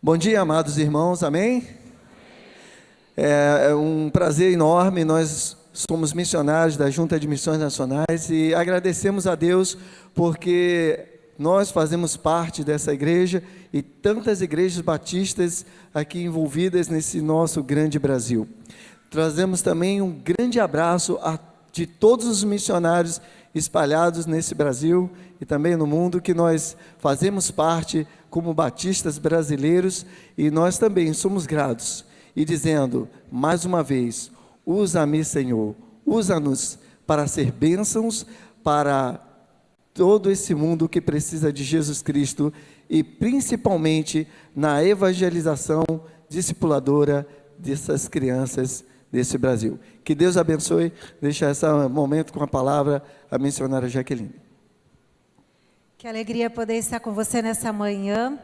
Bom dia, amados irmãos, amém? É um prazer enorme, nós somos missionários da Junta de Missões Nacionais e agradecemos a Deus porque nós fazemos parte dessa igreja e tantas igrejas batistas aqui envolvidas nesse nosso grande Brasil. Trazemos também um grande abraço de todos os missionários espalhados nesse Brasil e também no mundo, que nós fazemos parte como batistas brasileiros, e nós também somos gratos, e dizendo, mais uma vez, usa-me, Senhor, usa-nos para ser bênçãos para todo esse mundo que precisa de Jesus Cristo, e principalmente na evangelização discipuladora dessas crianças desse Brasil. Que Deus abençoe. Deixa esse momento com a palavra a missionária Jaqueline. Que alegria poder estar com você nessa manhã,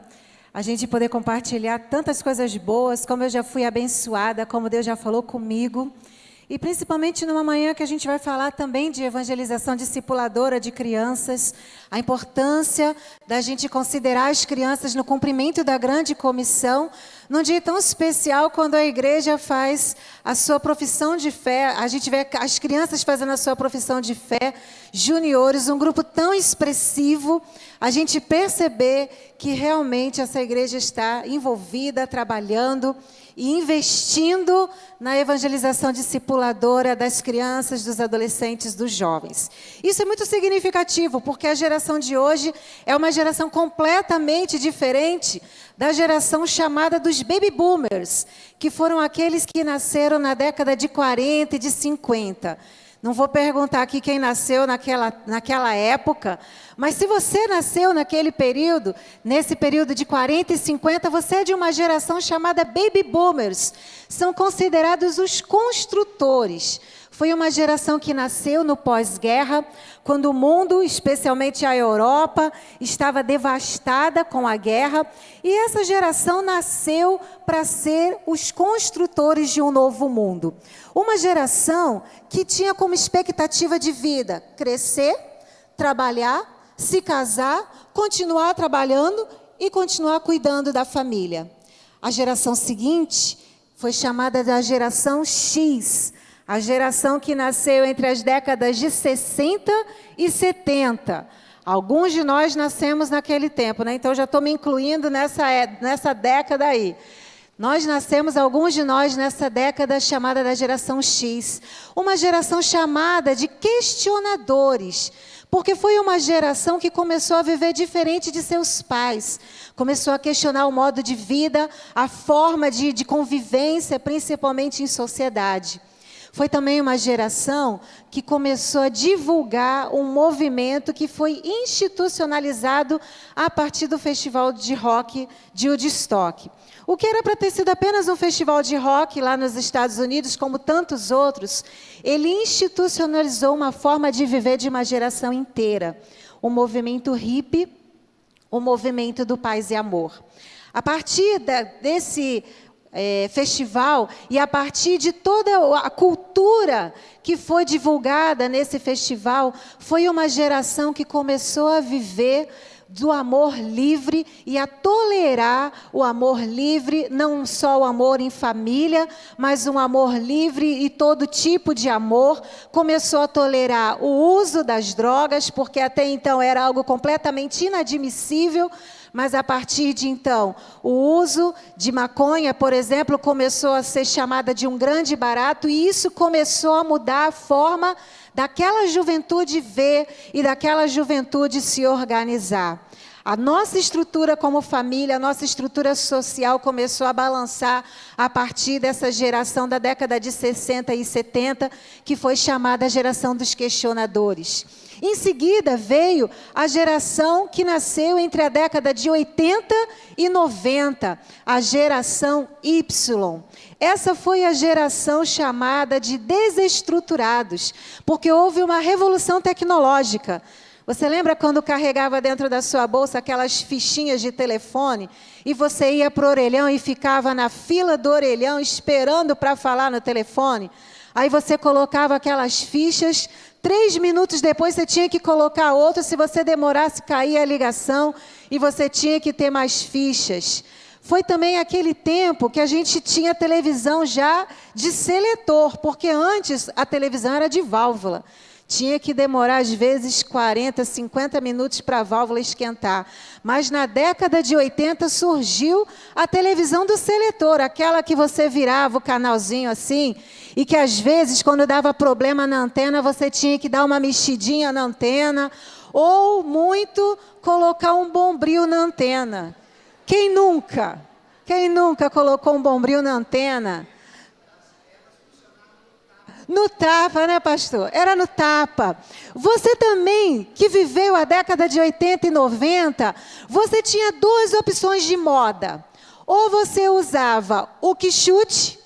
a gente poder compartilhar tantas coisas boas, como eu já fui abençoada, como Deus já falou comigo, e principalmente numa manhã que a gente vai falar também de evangelização discipuladora de crianças, a importância da gente considerar as crianças no cumprimento da grande comissão, num dia tão especial quando a igreja faz a sua profissão de fé, a gente vê as crianças fazendo a sua profissão de fé, juniores, um grupo tão expressivo, a gente perceber que realmente essa igreja está envolvida, trabalhando e investindo na evangelização discipuladora das crianças, dos adolescentes, dos jovens. Isso é muito significativo, porque a geração de hoje é uma geração completamente diferente da geração chamada dos baby boomers, que foram aqueles que nasceram na década de 40 e de 50. Não vou perguntar aqui quem nasceu naquela época, mas se você nasceu naquele período, nesse período de 40 e 50, você é de uma geração chamada baby boomers. São considerados os construtores. Foi uma geração que nasceu no pós-guerra, quando o mundo, especialmente a Europa, estava devastada com a guerra. E essa geração nasceu para ser os construtores de um novo mundo. Uma geração que tinha como expectativa de vida crescer, trabalhar, se casar, continuar trabalhando e continuar cuidando da família. A geração seguinte foi chamada da geração X, a geração que nasceu entre as décadas de 60 e 70. Alguns de nós nascemos naquele tempo, né? Então já estou me incluindo nessa década aí. Alguns de nós nessa década chamada da geração X. Uma geração chamada de questionadores, porque foi uma geração que começou a viver diferente de seus pais. Começou a questionar o modo de vida, a forma de convivência, principalmente em sociedade. Foi também uma geração que começou a divulgar um movimento que foi institucionalizado a partir do festival de rock de Woodstock. O que era para ter sido apenas um festival de rock lá nos Estados Unidos, como tantos outros, ele institucionalizou uma forma de viver de uma geração inteira. O movimento hippie, o movimento do paz e amor. A partir desse festival e a partir de toda a cultura que foi divulgada nesse festival, foi uma geração que começou a viver do amor livre e a tolerar o amor livre, não só o amor em família, mas um amor livre e todo tipo de amor. Começou a tolerar o uso das drogas, porque até então era algo completamente inadmissível, mas a partir de então, o uso de maconha, por exemplo, começou a ser chamada de um grande barato, e isso começou a mudar a forma daquela juventude ver e daquela juventude se organizar. A nossa estrutura como família, a nossa estrutura social começou a balançar a partir dessa geração da década de 60 e 70, que foi chamada a geração dos questionadores. Em seguida veio a geração que nasceu entre a década de 80 e 90, a geração Y. Essa foi a geração chamada de desestruturados, porque houve uma revolução tecnológica. Você lembra quando carregava dentro da sua bolsa aquelas fichinhas de telefone e você ia para o orelhão e ficava na fila do orelhão esperando para falar no telefone? Aí você colocava aquelas fichas, 3 minutos depois você tinha que colocar outra, se você demorasse caía a ligação e você tinha que ter mais fichas. Foi também aquele tempo que a gente tinha televisão já de seletor, porque antes a televisão era de válvula. Tinha que demorar, às vezes, 40, 50 minutos para a válvula esquentar. Mas na década de 80 surgiu a televisão do seletor, aquela que você virava o canalzinho assim, e que às vezes, quando dava problema na antena, você tinha que dar uma mexidinha na antena, ou muito colocar um bombril na antena. Quem nunca? Quem nunca colocou um bombril na antena? No tapa, né, pastor? Era no tapa. Você também, que viveu a década de 80 e 90, você tinha duas opções de moda. Ou você usava o quichute,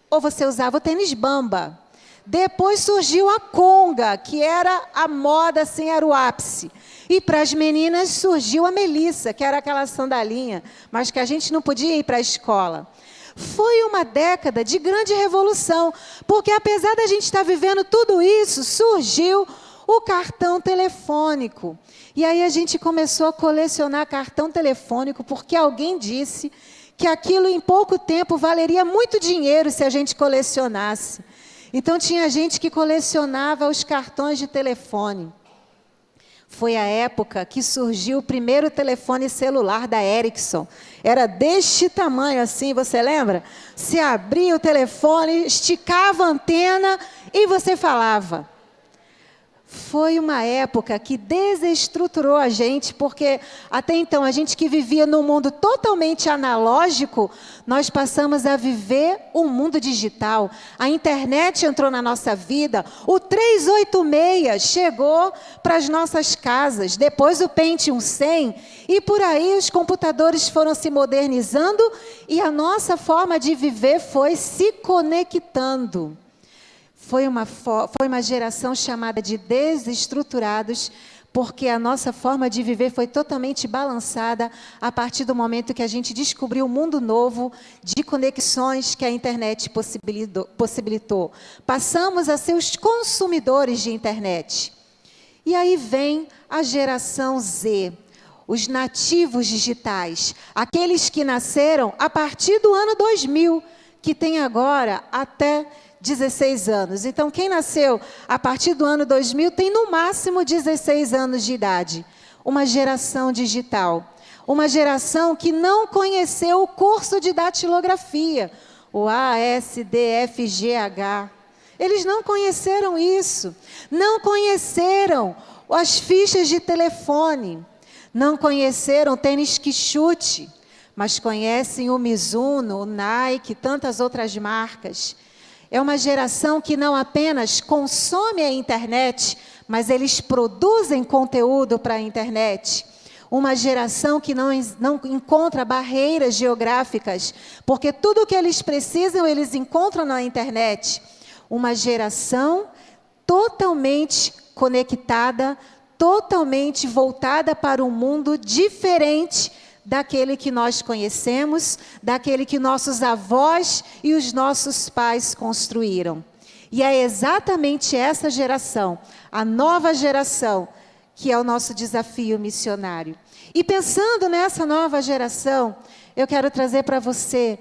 ou você usava o tênis bamba. Depois surgiu a conga, que era a moda, assim, era o ápice. E para as meninas surgiu a melissa, que era aquela sandalinha, mas que a gente não podia ir para a escola. Foi uma década de grande revolução, porque apesar da gente estar vivendo tudo isso, surgiu o cartão telefônico. E aí a gente começou a colecionar cartão telefônico, porque alguém disse que aquilo em pouco tempo valeria muito dinheiro se a gente colecionasse. Então tinha gente que colecionava os cartões de telefone. Foi a época que surgiu o primeiro telefone celular da Ericsson. Era deste tamanho assim, você lembra? Se abria o telefone, esticava a antena e você falava. Foi uma época que desestruturou a gente, porque até então a gente que vivia num mundo totalmente analógico, nós passamos a viver um mundo digital. A internet entrou na nossa vida, o 386 chegou para as nossas casas, depois o Pentium 100, e por aí os computadores foram se modernizando e a nossa forma de viver foi se conectando. Foi uma geração chamada de desestruturados, porque a nossa forma de viver foi totalmente balançada a partir do momento que a gente descobriu um mundo novo de conexões que a internet possibilitou. Passamos a ser os consumidores de internet. E aí vem a geração Z, os nativos digitais, aqueles que nasceram a partir do ano 2000, que tem agora até 16 anos. Então, quem nasceu a partir do ano 2000 tem no máximo 16 anos de idade. Uma geração digital. Uma geração que não conheceu o curso de datilografia, o ASDFGH. Eles não conheceram isso. Não conheceram as fichas de telefone. Não conheceram tênis quichute, mas conhecem o Mizuno, o Nike, tantas outras marcas. É uma geração que não apenas consome a internet, mas eles produzem conteúdo para a internet. Uma geração que não encontra barreiras geográficas, porque tudo o que eles precisam, eles encontram na internet. Uma geração totalmente conectada, totalmente voltada para um mundo diferente daquele que nós conhecemos, daquele que nossos avós e os nossos pais construíram. E é exatamente essa geração, a nova geração, que é o nosso desafio missionário. E pensando nessa nova geração, eu quero trazer para você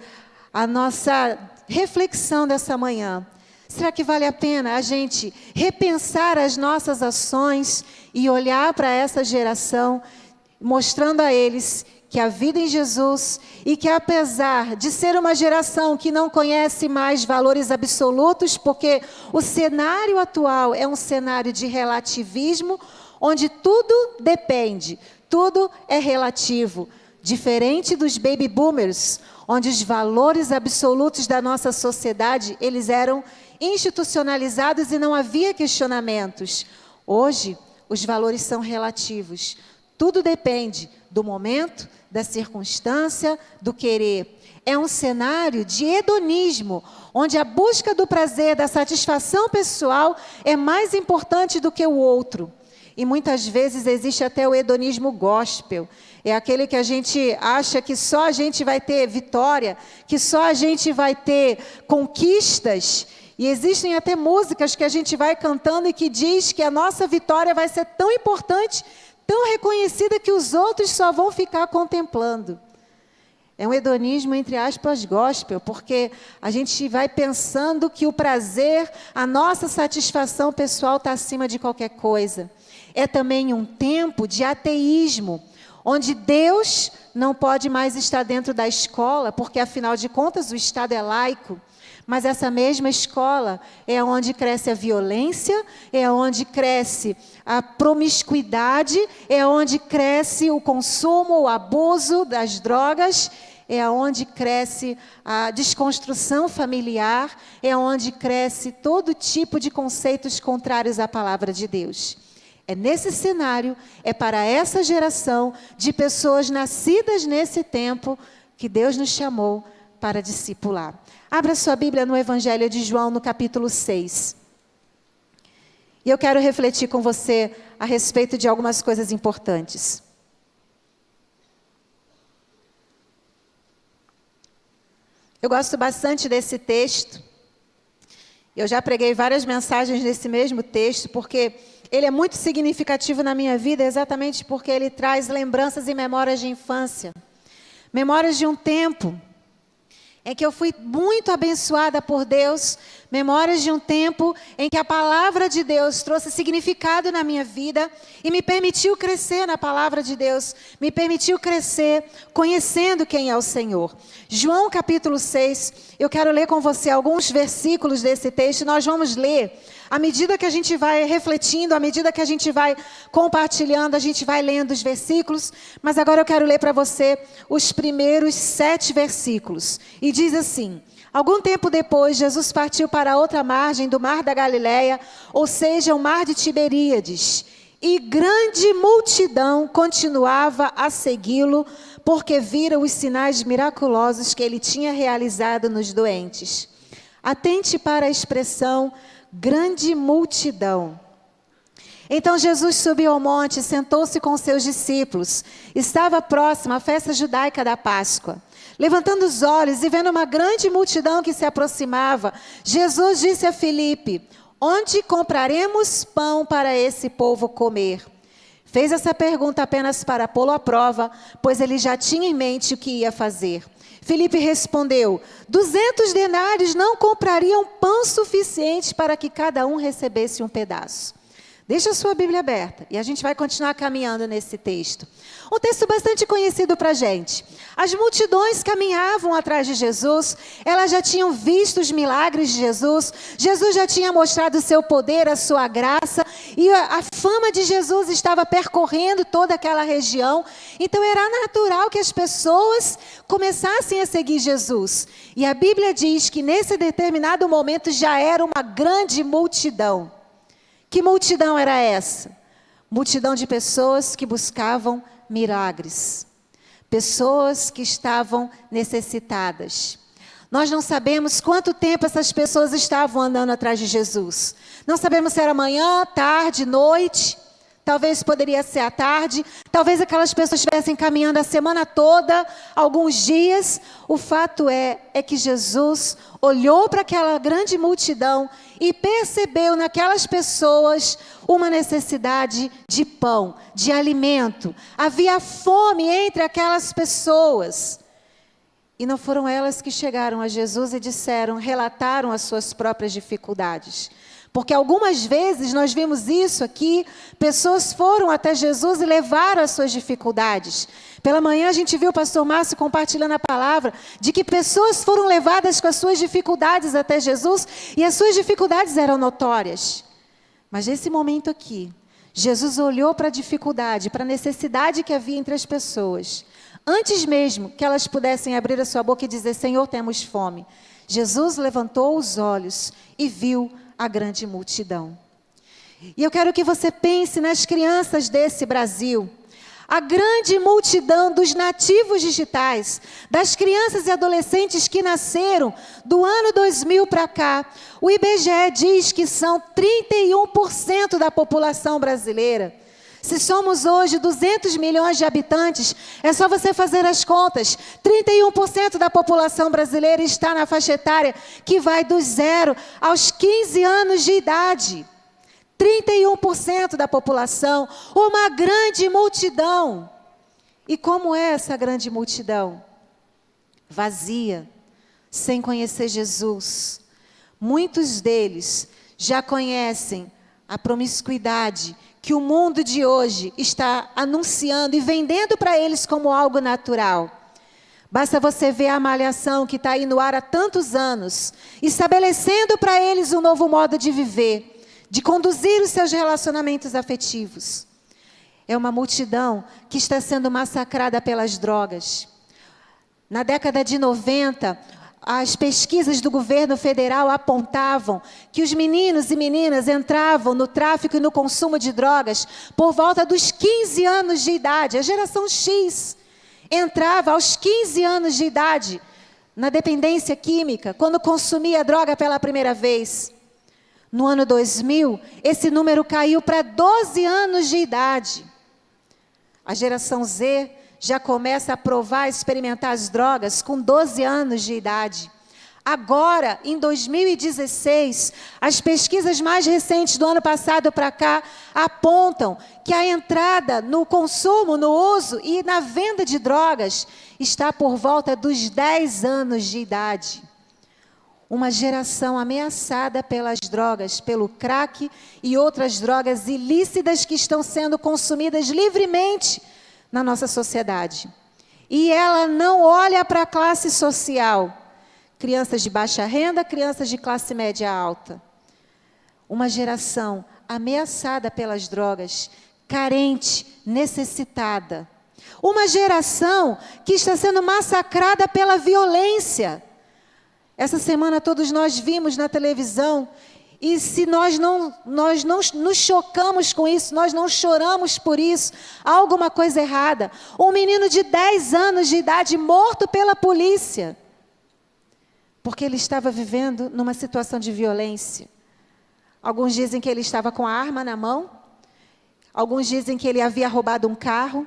a nossa reflexão dessa manhã. Será que vale a pena a gente repensar as nossas ações e olhar para essa geração, mostrando a eles que a vida em Jesus e que apesar de ser uma geração que não conhece mais valores absolutos, porque o cenário atual é um cenário de relativismo, onde tudo depende, tudo é relativo, diferente dos baby boomers, onde os valores absolutos da nossa sociedade, eles eram institucionalizados e não havia questionamentos. Hoje, os valores são relativos. Tudo depende do momento, da circunstância, do querer. É um cenário de hedonismo, onde a busca do prazer, da satisfação pessoal é mais importante do que o outro. E muitas vezes existe até o hedonismo gospel. É aquele que a gente acha que só a gente vai ter vitória, que só a gente vai ter conquistas. E existem até músicas que a gente vai cantando e que diz que a nossa vitória vai ser tão importante, tão reconhecida, que os outros só vão ficar contemplando. É um hedonismo, entre aspas, gospel, porque a gente vai pensando que o prazer, a nossa satisfação pessoal está acima de qualquer coisa. É também um tempo de ateísmo, onde Deus não pode mais estar dentro da escola, porque, afinal de contas, o Estado é laico. Mas essa mesma escola é onde cresce a violência, é onde cresce a promiscuidade, é onde cresce o consumo, o abuso das drogas, é onde cresce a desconstrução familiar, é onde cresce todo tipo de conceitos contrários à palavra de Deus. É nesse cenário, é para essa geração de pessoas nascidas nesse tempo que Deus nos chamou para discipular. Abra sua Bíblia no Evangelho de João, no capítulo 6. E eu quero refletir com você a respeito de algumas coisas importantes. Eu gosto bastante desse texto. Eu já preguei várias mensagens nesse mesmo texto, porque ele é muito significativo na minha vida, exatamente porque ele traz lembranças e memórias de infância. Memórias de um tempo em que eu fui muito abençoada por Deus, memórias de um tempo em que a palavra de Deus trouxe significado na minha vida e me permitiu crescer na palavra de Deus, me permitiu crescer conhecendo quem é o Senhor. João capítulo 6, eu quero ler com você alguns versículos desse texto, nós vamos ler. À medida que a gente vai refletindo, à medida que a gente vai compartilhando, a gente vai lendo os versículos. Mas agora eu quero ler para você os primeiros 7 versículos. E diz assim: algum tempo depois, Jesus partiu para a outra margem do mar da Galileia, ou seja, o mar de Tiberíades. E grande multidão continuava a segui-lo, porque viram os sinais miraculosos que ele tinha realizado nos doentes. Atente para a expressão grande multidão. Então Jesus subiu ao monte e sentou-se com seus discípulos. Estava próxima a festa judaica da Páscoa. Levantando os olhos e vendo uma grande multidão que se aproximava, Jesus disse a Filipe: onde compraremos pão para esse povo comer? Fez essa pergunta apenas para pô-lo à prova, pois ele já tinha em mente o que ia fazer. Filipe respondeu: 200 denários não comprariam pão suficiente para que cada um recebesse um pedaço. Deixa a sua Bíblia aberta e a gente vai continuar caminhando nesse texto. Um texto bastante conhecido para a gente. As multidões caminhavam atrás de Jesus, elas já tinham visto os milagres de Jesus, Jesus já tinha mostrado o seu poder, a sua graça, e a fama de Jesus estava percorrendo toda aquela região. Então era natural que as pessoas começassem a seguir Jesus. E a Bíblia diz que nesse determinado momento já era uma grande multidão. Que multidão era essa? Multidão de pessoas que buscavam milagres. Pessoas que estavam necessitadas. Nós não sabemos quanto tempo essas pessoas estavam andando atrás de Jesus. Não sabemos se era manhã, tarde, noite. Talvez poderia ser à tarde. Talvez aquelas pessoas estivessem caminhando a semana toda, alguns dias. O fato é que Jesus olhou para aquela grande multidão e percebeu naquelas pessoas uma necessidade de pão, de alimento. Havia fome entre aquelas pessoas. E não foram elas que chegaram a Jesus e relataram as suas próprias dificuldades. Porque algumas vezes nós vimos isso aqui, pessoas foram até Jesus e levaram as suas dificuldades. Pela manhã a gente viu o pastor Márcio compartilhando a palavra de que pessoas foram levadas com as suas dificuldades até Jesus e as suas dificuldades eram notórias. Mas nesse momento aqui, Jesus olhou para a dificuldade, para a necessidade que havia entre as pessoas. Antes mesmo que elas pudessem abrir a sua boca e dizer: Senhor, temos fome. Jesus levantou os olhos e viu a grande multidão. E eu quero que você pense nas crianças desse Brasil. A grande multidão dos nativos digitais, das crianças e adolescentes que nasceram do ano 2000 para cá. O IBGE diz que são 31% da população brasileira. Se somos hoje 200 milhões de habitantes, é só você fazer as contas. 31% da população brasileira está na faixa etária que vai dos 0 aos 15 anos de idade. 31% da população, uma grande multidão. E como é essa grande multidão? vazia, sem conhecer Jesus. Muitos deles já conhecem a promiscuidade que o mundo de hoje está anunciando e vendendo para eles como algo natural. Basta você ver a Malhação que está aí no ar há tantos anos, estabelecendo para eles um novo modo de viver, de conduzir os seus relacionamentos afetivos. É uma multidão que está sendo massacrada pelas drogas. Na década de 90, as pesquisas do governo federal apontavam que os meninos e meninas entravam no tráfico e no consumo de drogas por volta dos 15 anos de idade. A geração X entrava aos 15 anos de idade na dependência química, quando consumia droga pela primeira vez. No ano 2000, esse número caiu para 12 anos de idade. A geração Z já começa a provar, experimentar as drogas com 12 anos de idade. Agora, em 2016, as pesquisas mais recentes do ano passado para cá apontam que a entrada no consumo, no uso e na venda de drogas está por volta dos 10 anos de idade. Uma geração ameaçada pelas drogas, pelo crack e outras drogas ilícitas que estão sendo consumidas livremente na nossa sociedade. E ela não olha para a classe social. Crianças de baixa renda, crianças de classe média alta. Uma geração ameaçada pelas drogas, carente, necessitada. Uma geração que está sendo massacrada pela violência. Essa semana todos nós vimos na televisão, e se nós não nos chocamos com isso, nós não choramos por isso, há alguma coisa errada. Um menino de 10 anos de idade morto pela polícia, porque ele estava vivendo numa situação de violência. Alguns dizem que ele estava com a arma na mão, alguns dizem que ele havia roubado um carro.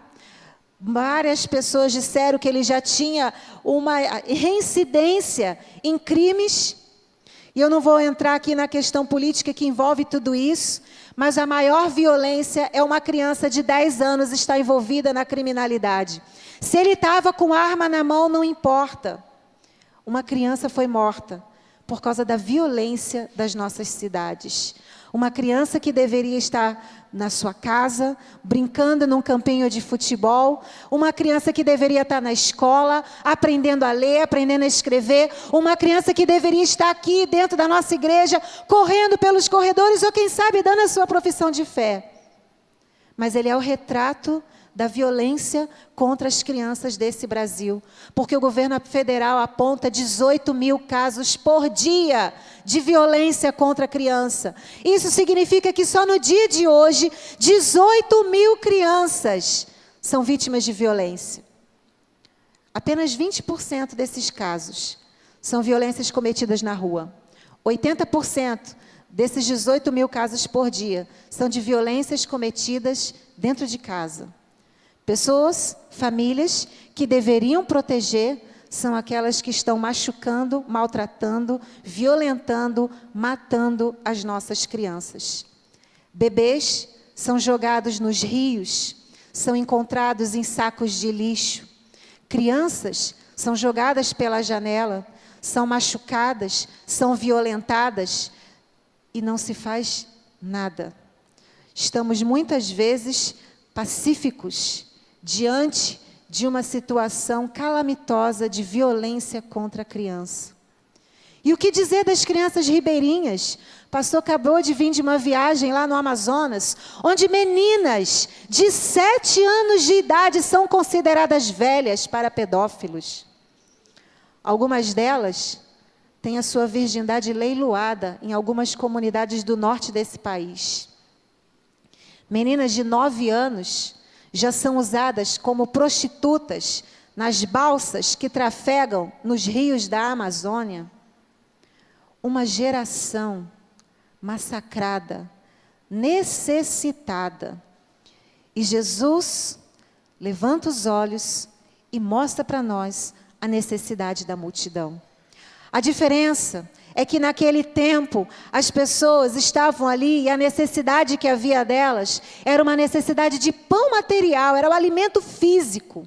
Várias pessoas disseram que ele já tinha uma reincidência em crimes. E eu não vou entrar aqui na questão política que envolve tudo isso, mas a maior violência é uma criança de 10 anos estar envolvida na criminalidade. Se ele estava com arma na mão, não importa. Uma criança foi morta por causa da violência das nossas cidades. Uma criança que deveria estar na sua casa, brincando num campinho de futebol. Uma criança que deveria estar na escola, aprendendo a ler, aprendendo a escrever. Uma criança que deveria estar aqui dentro da nossa igreja, correndo pelos corredores ou quem sabe dando a sua profissão de fé. Mas ele é o retrato da violência contra as crianças desse Brasil. Porque o governo federal aponta 18 mil casos por dia de violência contra a criança. Isso significa que só no dia de hoje, 18 mil crianças são vítimas de violência. Apenas 20% desses casos são violências cometidas na rua. 80% desses 18 mil casos por dia são de violências cometidas dentro de casa. Pessoas, famílias que deveriam proteger são aquelas que estão machucando, maltratando, violentando, matando as nossas crianças. Bebês são jogados nos rios, são encontrados em sacos de lixo. Crianças são jogadas pela janela, são machucadas, são violentadas e não se faz nada. Estamos muitas vezes pacíficos diante de uma situação calamitosa de violência contra a criança. E o que dizer das crianças ribeirinhas? O pastor acabou de vir de uma viagem lá no Amazonas, onde meninas de 7 anos de idade são consideradas velhas para pedófilos. Algumas delas têm a sua virgindade leiloada em algumas comunidades do norte desse país. Meninas de 9 anos já são usadas como prostitutas nas balsas que trafegam nos rios da Amazônia. Uma geração massacrada, necessitada. E Jesus levanta os olhos e mostra para nós a necessidade da multidão. A diferença é que naquele tempo as pessoas estavam ali e a necessidade que havia delas era uma necessidade de pão material, era o alimento físico.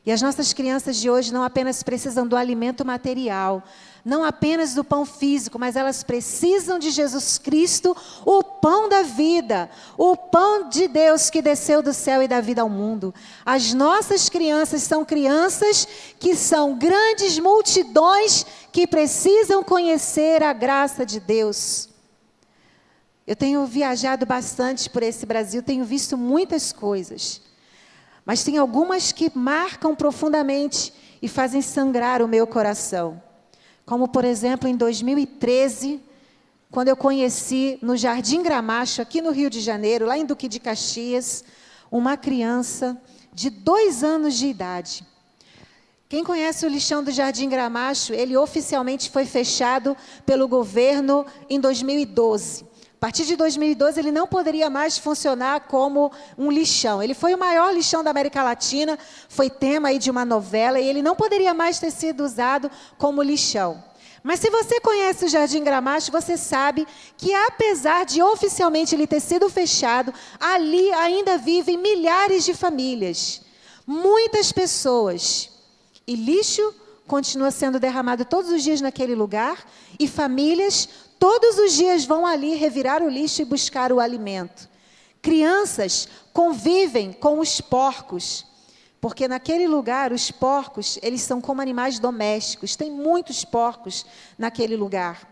E as nossas crianças de hoje não apenas precisam do alimento material, não apenas do pão físico, mas elas precisam de Jesus Cristo, o pão da vida, o pão de Deus que desceu do céu e dá vida ao mundo. As nossas crianças são crianças que são grandes multidões que precisam conhecer a graça de Deus. Eu tenho viajado bastante por esse Brasil, tenho visto muitas coisas, mas tem algumas que marcam profundamente e fazem sangrar o meu coração. Como, por exemplo, em 2013, quando eu conheci no Jardim Gramacho, aqui no Rio de Janeiro, lá em Duque de Caxias, uma criança de 2 anos de idade. Quem conhece o lixão do Jardim Gramacho, ele oficialmente foi fechado pelo governo em 2012. A partir de 2012, ele não poderia mais funcionar como um lixão. Ele foi o maior lixão da América Latina, foi tema aí de uma novela, e ele não poderia mais ter sido usado como lixão. Mas se você conhece o Jardim Gramacho, você sabe que apesar de oficialmente ele ter sido fechado, ali ainda vivem milhares de famílias, muitas pessoas. E lixo continua sendo derramado todos os dias naquele lugar, e famílias todos os dias vão ali revirar o lixo e buscar o alimento. Crianças convivem com os porcos, porque naquele lugar os porcos, eles são como animais domésticos, tem muitos porcos naquele lugar.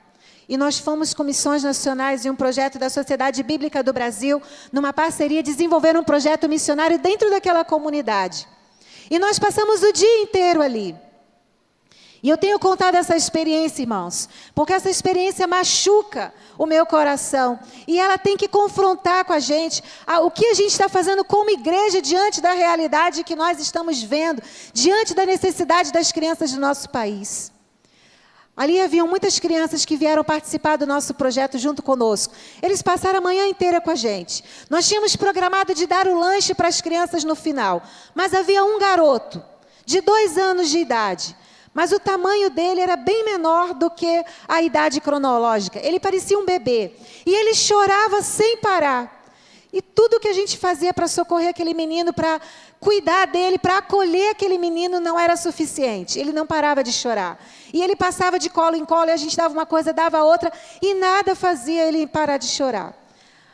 E nós fomos com missões nacionais e um projeto da Sociedade Bíblica do Brasil, numa parceria, desenvolver um projeto missionário dentro daquela comunidade. E nós passamos o dia inteiro ali. E eu tenho contado essa experiência, irmãos, porque essa experiência machuca o meu coração. E ela tem que confrontar com a gente o que a gente está fazendo como igreja diante da realidade que nós estamos vendo, diante da necessidade das crianças do nosso país. Ali haviam muitas crianças que vieram participar do nosso projeto junto conosco. Eles passaram a manhã inteira com a gente. Nós tínhamos programado de dar o lanche para as crianças no final, mas havia um garoto de 2 anos de idade. Mas o tamanho dele era bem menor do que a idade cronológica. Ele parecia um bebê. E ele chorava sem parar. E tudo que a gente fazia para socorrer aquele menino, para cuidar dele, para acolher aquele menino, não era suficiente. Ele não parava de chorar. E ele passava de colo em colo, e a gente dava uma coisa, dava outra, e nada fazia ele parar de chorar.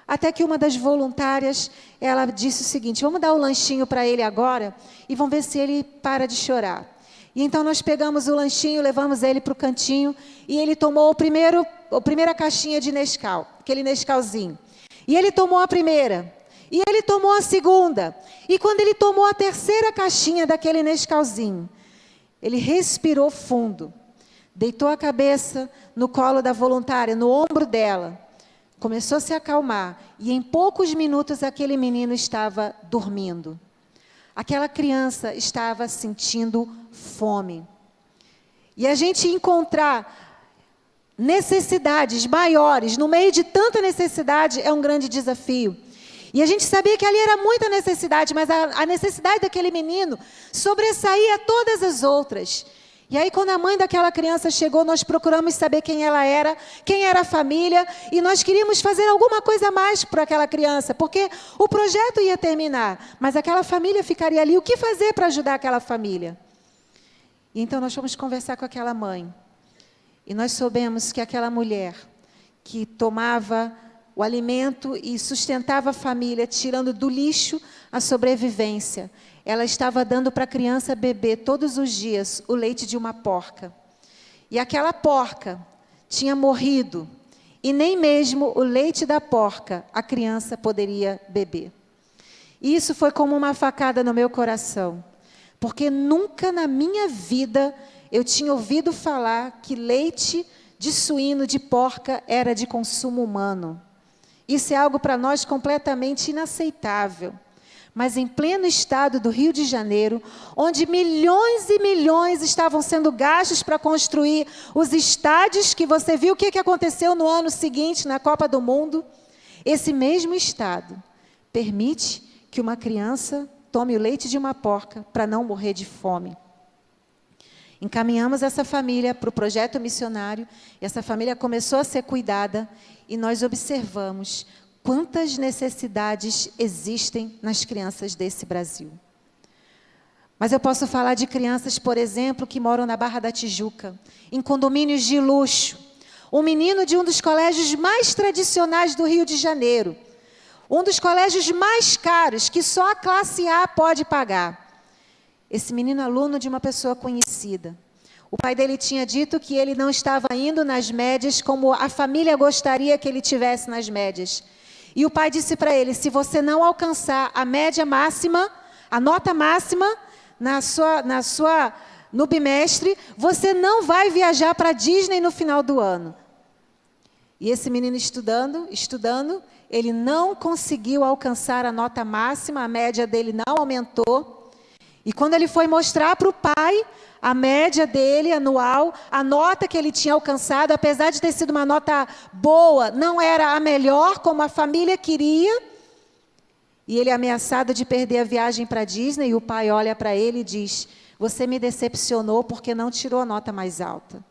Até que uma das voluntárias, ela disse o seguinte: vamos dar o lanchinho para ele agora, e vamos ver se ele para de chorar. E então nós pegamos o lanchinho, levamos ele para o cantinho, e ele tomou a primeira caixinha de Nescau, aquele Nescauzinho. E ele tomou a primeira, e ele tomou a segunda. E quando ele tomou a terceira caixinha daquele Nescauzinho, ele respirou fundo, deitou a cabeça no colo da voluntária, no ombro dela, começou a se acalmar, e em poucos minutos aquele menino estava dormindo. Aquela criança estava sentindo fome. E a gente encontrar necessidades maiores, no meio de tanta necessidade, é um grande desafio. E a gente sabia que ali era muita necessidade, mas a necessidade daquele menino sobressaía todas as outras. E aí, quando a mãe daquela criança chegou, nós procuramos saber quem ela era, quem era a família, e nós queríamos fazer alguma coisa a mais para aquela criança, porque o projeto ia terminar, mas aquela família ficaria ali. O que fazer para ajudar aquela família? E então nós fomos conversar com aquela mãe, e nós soubemos que aquela mulher que tomava o alimento e sustentava a família, tirando do lixo a sobrevivência, ela estava dando para a criança beber todos os dias o leite de uma porca. E aquela porca tinha morrido, e nem mesmo o leite da porca a criança poderia beber. E isso foi como uma facada no meu coração, porque nunca na minha vida eu tinha ouvido falar que leite de suíno, de porca, era de consumo humano. Isso é algo para nós completamente inaceitável. Mas em pleno estado do Rio de Janeiro, onde milhões e milhões estavam sendo gastos para construir os estádios, que você viu o que aconteceu no ano seguinte, na Copa do Mundo, esse mesmo estado permite que uma criança tome o leite de uma porca para não morrer de fome. Encaminhamos essa família para o projeto missionário, e essa família começou a ser cuidada, e nós observamos quantas necessidades existem nas crianças desse Brasil. Mas eu posso falar de crianças, por exemplo, que moram na Barra da Tijuca, em condomínios de luxo. Um menino de um dos colégios mais tradicionais do Rio de Janeiro. Um dos colégios mais caros, que só a classe A pode pagar. Esse menino aluno de uma pessoa conhecida. O pai dele tinha dito que ele não estava indo nas médias como a família gostaria que ele tivesse nas médias. E o pai disse para ele, se você não alcançar a média máxima, a nota máxima, no bimestre, você não vai viajar para a Disney no final do ano. E esse menino estudando, ele não conseguiu alcançar a nota máxima, a média dele não aumentou. E quando ele foi mostrar para o pai a média dele anual, a nota que ele tinha alcançado, apesar de ter sido uma nota boa, não era a melhor como a família queria. E ele ameaçado de perder a viagem para a Disney, e o pai olha para ele e diz, você me decepcionou porque não tirou a nota mais alta.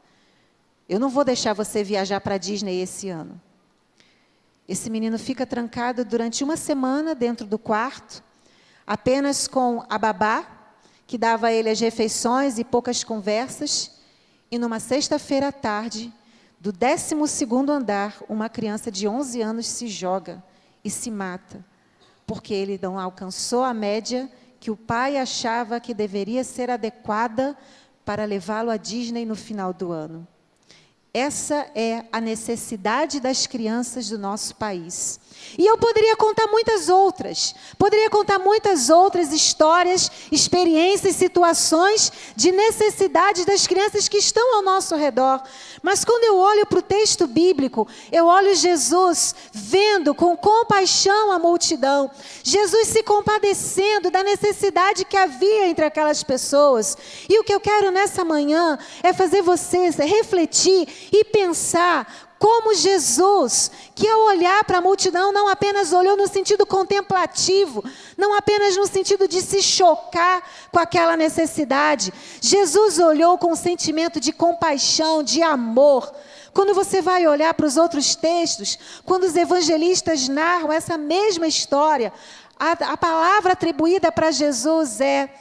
Eu não vou deixar você viajar para a Disney esse ano. Esse menino fica trancado durante uma semana dentro do quarto, apenas com a babá, que dava a ele as refeições e poucas conversas. E numa sexta-feira à tarde, do 12º andar, uma criança de 11 anos se joga e se mata, porque ele não alcançou a média que o pai achava que deveria ser adequada para levá-lo à Disney no final do ano. Essa é a necessidade das crianças do nosso país. E eu poderia contar muitas outras histórias, experiências, situações de necessidade das crianças que estão ao nosso redor. Mas quando eu olho para o texto bíblico, eu olho Jesus vendo com compaixão a multidão. Jesus se compadecendo da necessidade que havia entre aquelas pessoas. E o que eu quero nessa manhã é fazer vocês refletir e pensar como Jesus, que ao olhar para a multidão não apenas olhou no sentido contemplativo, não apenas no sentido de se chocar com aquela necessidade. Jesus olhou com um sentimento de compaixão, de amor. Quando você vai olhar para os outros textos, quando os evangelistas narram essa mesma história, a palavra atribuída para Jesus é: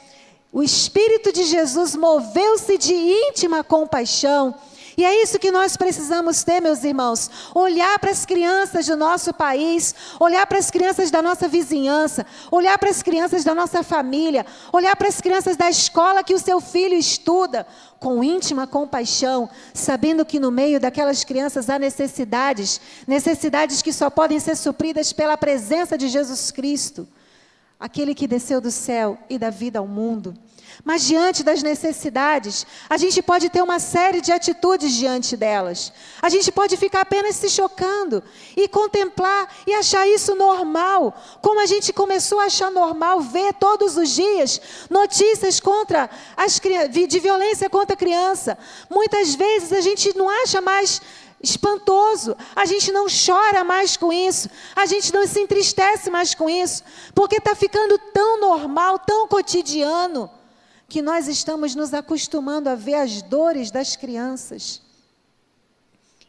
o Espírito de Jesus moveu-se de íntima compaixão. E é isso que nós precisamos ter, meus irmãos. Olhar para as crianças do nosso país, olhar para as crianças da nossa vizinhança, olhar para as crianças da nossa família, olhar para as crianças da escola que o seu filho estuda, com íntima compaixão, sabendo que no meio daquelas crianças há necessidades que só podem ser supridas pela presença de Jesus Cristo, aquele que desceu do céu e dá vida ao mundo. Mas diante das necessidades, a gente pode ter uma série de atitudes diante delas. A gente pode ficar apenas se chocando e contemplar e achar isso normal. Como a gente começou a achar normal ver todos os dias notícias de violência contra a criança. Muitas vezes a gente não acha mais espantoso, a gente não chora mais com isso, a gente não se entristece mais com isso, porque está ficando tão normal, tão cotidiano, que nós estamos nos acostumando a ver as dores das crianças.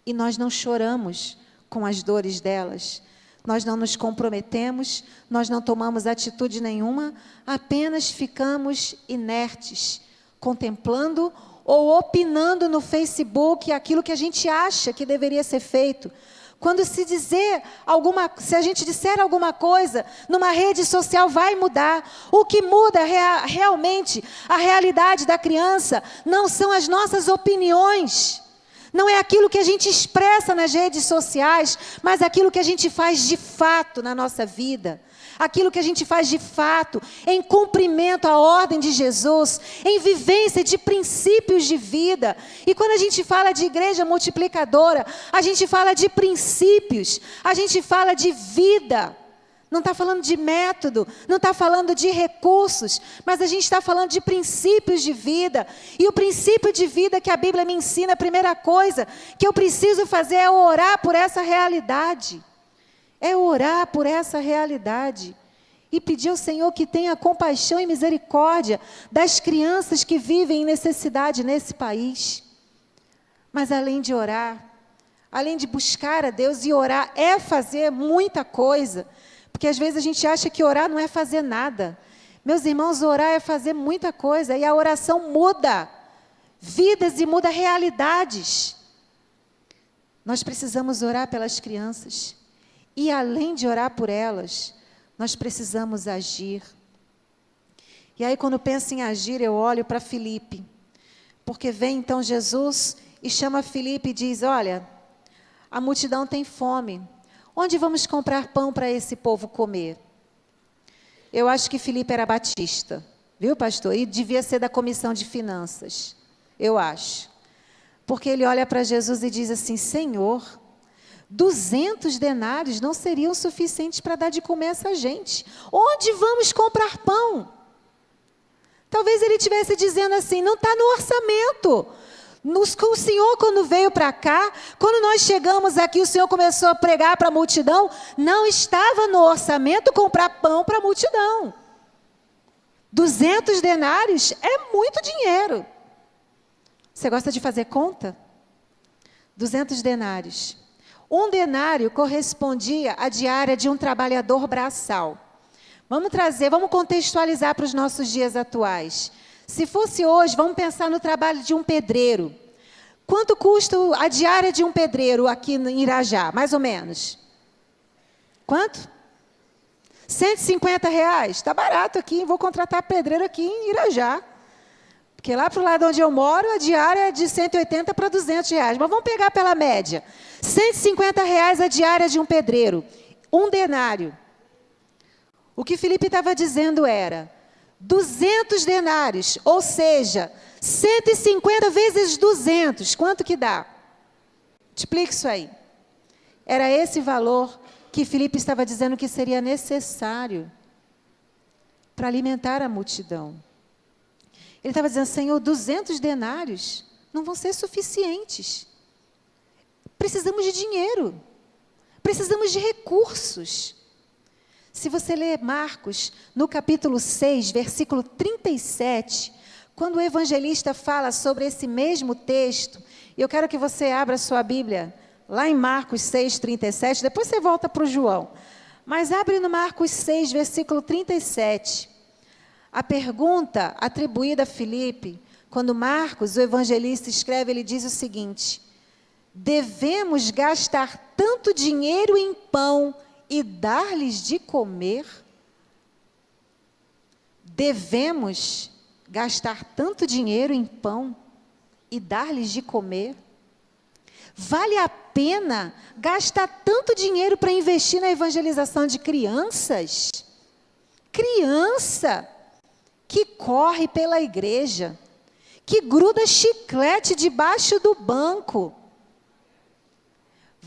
E nós não choramos com as dores delas. Nós não nos comprometemos, nós não tomamos atitude nenhuma, apenas ficamos inertes, contemplando ou opinando no Facebook aquilo que a gente acha que deveria ser feito. Quando se a gente disser alguma coisa numa rede social, vai mudar. O que muda realmente a realidade da criança não são as nossas opiniões, não é aquilo que a gente expressa nas redes sociais, mas aquilo que a gente faz de fato na nossa vida. Aquilo que a gente faz de fato, em cumprimento à ordem de Jesus, em vivência de princípios de vida. E quando a gente fala de igreja multiplicadora, a gente fala de princípios, a gente fala de vida. Não está falando de método, não está falando de recursos, mas a gente está falando de princípios de vida. E o princípio de vida que a Bíblia me ensina, a primeira coisa que eu preciso fazer é orar por essa realidade. É orar por essa realidade e pedir ao Senhor que tenha compaixão e misericórdia das crianças que vivem em necessidade nesse país. Mas além de orar, além de buscar a Deus, e orar é fazer muita coisa, porque às vezes a gente acha que orar não é fazer nada. Meus irmãos, orar é fazer muita coisa, e a oração muda vidas e muda realidades. Nós precisamos orar pelas crianças, e além de orar por elas, nós precisamos agir. E aí, quando penso em agir, eu olho para Filipe, porque vem então Jesus e chama Filipe e diz: olha, a multidão tem fome, onde vamos comprar pão para esse povo comer? Eu acho que Filipe era batista, viu, pastor? E devia ser da comissão de finanças, eu acho. Porque ele olha para Jesus e diz assim: Senhor, 200 denários não seriam suficientes para dar de comer a essa gente. Onde vamos comprar pão? Talvez ele estivesse dizendo assim: não está no orçamento. O Senhor, quando veio para cá, quando nós chegamos aqui, o Senhor começou a pregar para a multidão, não estava no orçamento comprar pão para a multidão. 200 denários é muito dinheiro. Você gosta de fazer conta? 200 denários. Um denário correspondia à diária de um trabalhador braçal. Vamos contextualizar para os nossos dias atuais. Se fosse hoje, vamos pensar no trabalho de um pedreiro. Quanto custa a diária de um pedreiro aqui em Irajá, mais ou menos? Quanto? R$150. Está barato aqui, vou contratar pedreiro aqui em Irajá. Porque lá para o lado onde eu moro, a diária é de 180 para R$200. Mas vamos pegar pela média. R$150 a diária de um pedreiro. Um denário. O que Filipe estava dizendo era 200 denários, ou seja, 150 vezes 200. Quanto que dá? Multiplique isso aí. Era esse valor que Filipe estava dizendo que seria necessário para alimentar a multidão. Ele estava dizendo: Senhor, 200 denários não vão ser suficientes. Precisamos de dinheiro. Precisamos de recursos. Se você ler Marcos, no capítulo 6, versículo 37, quando o evangelista fala sobre esse mesmo texto, e eu quero que você abra sua Bíblia, lá em Marcos 6, 37, depois você volta para o João. Mas abre no Marcos 6, versículo 37. A pergunta atribuída a Filipe, quando Marcos, o evangelista, escreve, ele diz o seguinte: devemos gastar tanto dinheiro em pão e dar-lhes de comer? Devemos gastar tanto dinheiro em pão e dar-lhes de comer? Vale a pena gastar tanto dinheiro para investir na evangelização de crianças? Criança que corre pela igreja, que gruda chiclete debaixo do banco.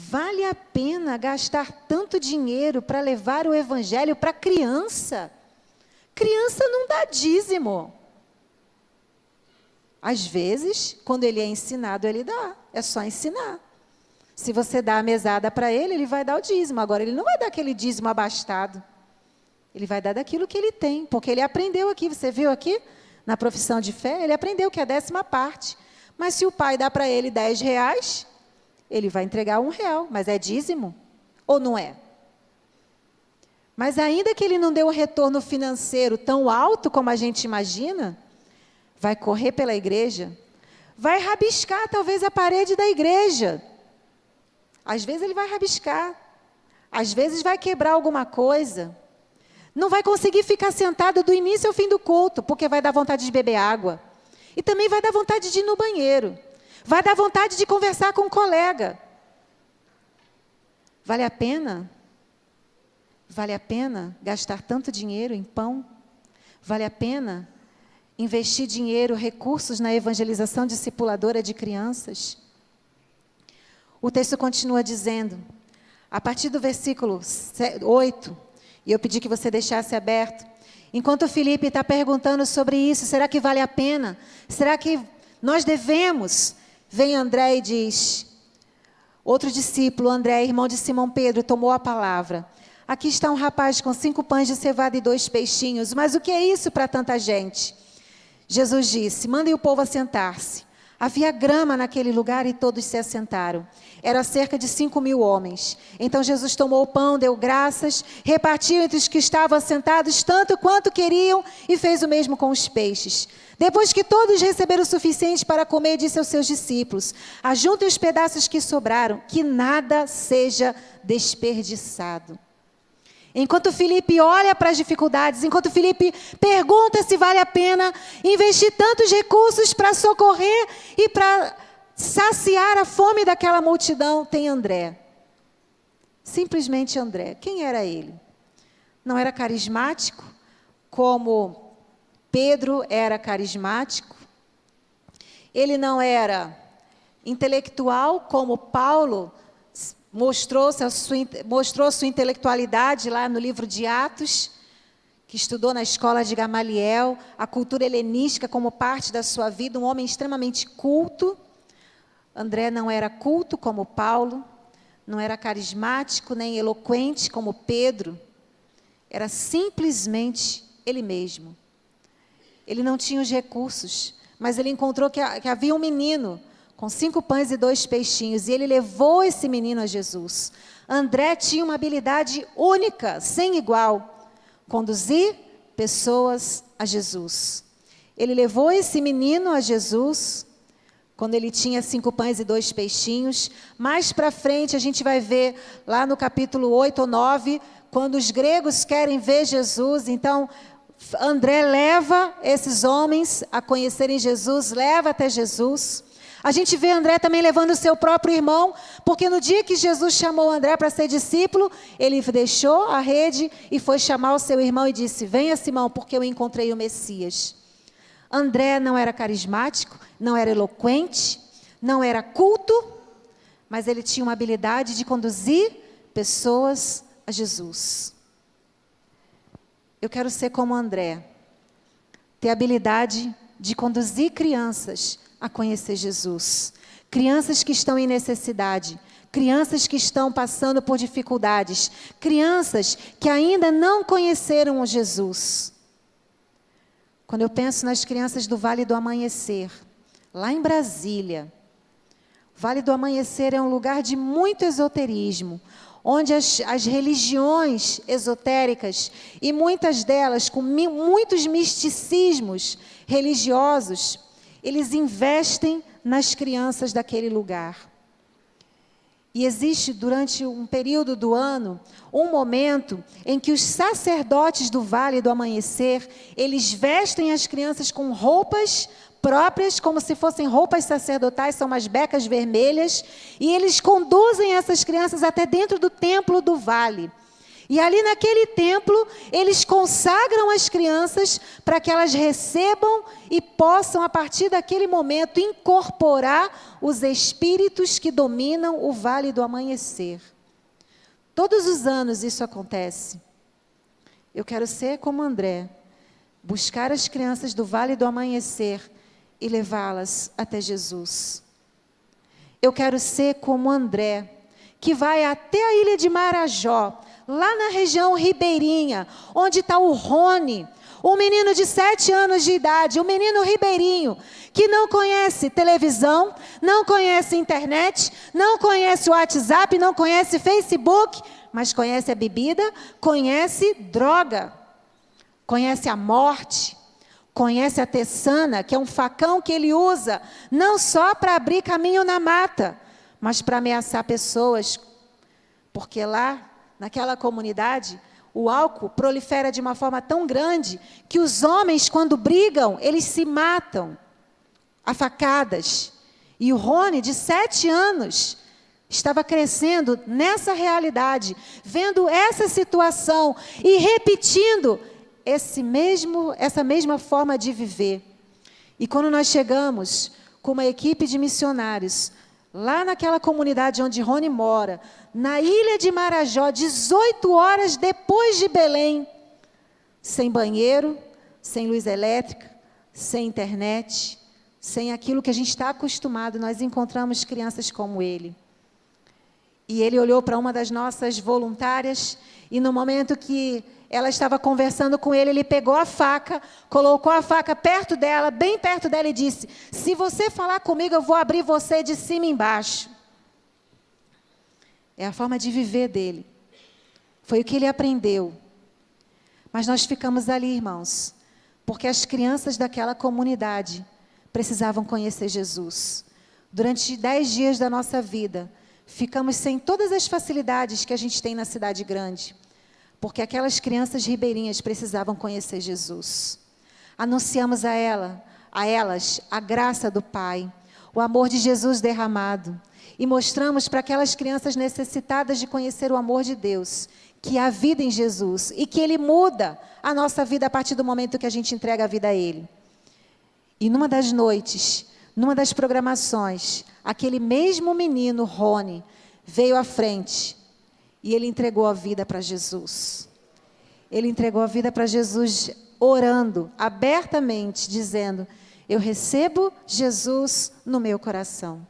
Vale a pena gastar tanto dinheiro para levar o evangelho para criança? Criança não dá dízimo. Às vezes, quando ele é ensinado, ele dá. É só ensinar. Se você dá a mesada para ele, ele vai dar o dízimo. Agora, ele não vai dar aquele dízimo abastado. Ele vai dar daquilo que ele tem, porque ele aprendeu aqui. Você viu aqui, na profissão de fé, ele aprendeu que é a 10ª parte. Mas se o pai dá para ele R$10, ele vai entregar R$1, mas é dízimo? Ou não é? Mas ainda que ele não dê um retorno financeiro tão alto como a gente imagina, vai correr pela igreja, vai rabiscar talvez a parede da igreja. Às vezes ele vai rabiscar, às vezes vai quebrar alguma coisa. Não vai conseguir ficar sentado do início ao fim do culto, porque vai dar vontade de beber água. E também vai dar vontade de ir no banheiro. Vai dar vontade de conversar com um colega. Vale a pena? Vale a pena gastar tanto dinheiro em pão? Vale a pena investir dinheiro, recursos na evangelização discipuladora de crianças? O texto continua dizendo, a partir do versículo 8, e eu pedi que você deixasse aberto, enquanto Filipe está perguntando sobre isso, será que vale a pena? Será que nós devemos? Vem André e diz, outro discípulo, André, irmão de Simão Pedro, tomou a palavra. Aqui está um rapaz com 5 pães de cevada e 2 peixinhos, mas o que é isso para tanta gente? Jesus disse, mandem o povo assentar-se. Havia grama naquele lugar e todos se assentaram. Era cerca de 5.000 homens. Então Jesus tomou o pão, deu graças, repartiu entre os que estavam assentados tanto quanto queriam e fez o mesmo com os peixes. Depois que todos receberam o suficiente para comer, disse aos seus discípulos: ajuntem os pedaços que sobraram, que nada seja desperdiçado. Enquanto Felipe olha para as dificuldades, enquanto Felipe pergunta se vale a pena investir tantos recursos para socorrer e para saciar a fome daquela multidão, tem André. Simplesmente André. Quem era ele? Não era carismático, como Pedro era carismático. Ele não era intelectual, como Paulo mostrou sua intelectualidade lá no livro de Atos, que estudou na escola de Gamaliel, a cultura helenística como parte da sua vida, um homem extremamente culto. André não era culto como Paulo, não era carismático nem eloquente como Pedro, era simplesmente ele mesmo. Ele não tinha os recursos, mas ele encontrou que havia um menino com 5 pães e 2 peixinhos, e ele levou esse menino a Jesus. André tinha uma habilidade única, sem igual, conduzir pessoas a Jesus. Ele levou esse menino a Jesus, quando ele tinha 5 pães e 2 peixinhos. Mais para frente, a gente vai ver, lá no capítulo 8 ou 9, quando os gregos querem ver Jesus, então André leva esses homens a conhecerem Jesus, leva até Jesus. A gente vê André também levando o seu próprio irmão, porque no dia que Jesus chamou André para ser discípulo, ele deixou a rede e foi chamar o seu irmão e disse: venha, Simão, porque eu encontrei o Messias. André não era carismático, não era eloquente, não era culto, mas ele tinha uma habilidade de conduzir pessoas a Jesus. Eu quero ser como André, ter a habilidade de conduzir crianças a conhecer Jesus. Crianças que estão em necessidade, crianças que estão passando por dificuldades, crianças que ainda não conheceram o Jesus. Quando eu penso nas crianças do Vale do Amanhecer, lá em Brasília, o Vale do Amanhecer é um lugar de muito esoterismo, onde as religiões esotéricas, e muitas delas com muitos misticismos religiosos, eles investem nas crianças daquele lugar. E existe, durante um período do ano, um momento em que os sacerdotes do Vale do Amanhecer, eles vestem as crianças com roupas próprias, como se fossem roupas sacerdotais, são umas becas vermelhas, e eles conduzem essas crianças até dentro do templo do vale. E ali naquele templo, eles consagram as crianças para que elas recebam e possam, a partir daquele momento, incorporar os espíritos que dominam o Vale do Amanhecer. Todos os anos isso acontece. Eu quero ser como André, buscar as crianças do Vale do Amanhecer e levá-las até Jesus. Eu quero ser como André, que vai até a ilha de Marajó, lá na região ribeirinha, onde está o Rony, um menino de 7 anos de idade, um menino ribeirinho, que não conhece televisão, não conhece internet, não conhece o WhatsApp, não conhece Facebook, mas conhece a bebida, conhece droga, conhece a morte, conhece a teçana, que é um facão que ele usa, não só para abrir caminho na mata, mas para ameaçar pessoas, porque lá, naquela comunidade, o álcool prolifera de uma forma tão grande que os homens, quando brigam, eles se matam a facadas. E o Rony, de 7 anos, estava crescendo nessa realidade, vendo essa situação e repetindo essa mesma forma de viver. E quando nós chegamos com uma equipe de missionários, lá naquela comunidade onde Rony mora, na ilha de Marajó, 18 horas depois de Belém, sem banheiro, sem luz elétrica, sem internet, sem aquilo que a gente está acostumado, nós encontramos crianças como ele. E ele olhou para uma das nossas voluntárias, e no momento que ela estava conversando com ele, ele pegou a faca, colocou a faca perto dela, bem perto dela e disse: se você falar comigo, eu vou abrir você de cima e embaixo. É a forma de viver dele. Foi o que ele aprendeu. Mas nós ficamos ali, irmãos, porque as crianças daquela comunidade precisavam conhecer Jesus. Durante 10 dias da nossa vida, ficamos sem todas as facilidades que a gente tem na cidade grande, porque aquelas crianças ribeirinhas precisavam conhecer Jesus. Anunciamos a elas a graça do Pai, o amor de Jesus derramado, e mostramos para aquelas crianças necessitadas de conhecer o amor de Deus, que há vida em Jesus e que Ele muda a nossa vida a partir do momento que a gente entrega a vida a Ele. E numa das noites, numa das programações, aquele mesmo menino, Rony, veio à frente e ele entregou a vida para Jesus. Ele entregou a vida para Jesus orando abertamente, dizendo: eu recebo Jesus no meu coração.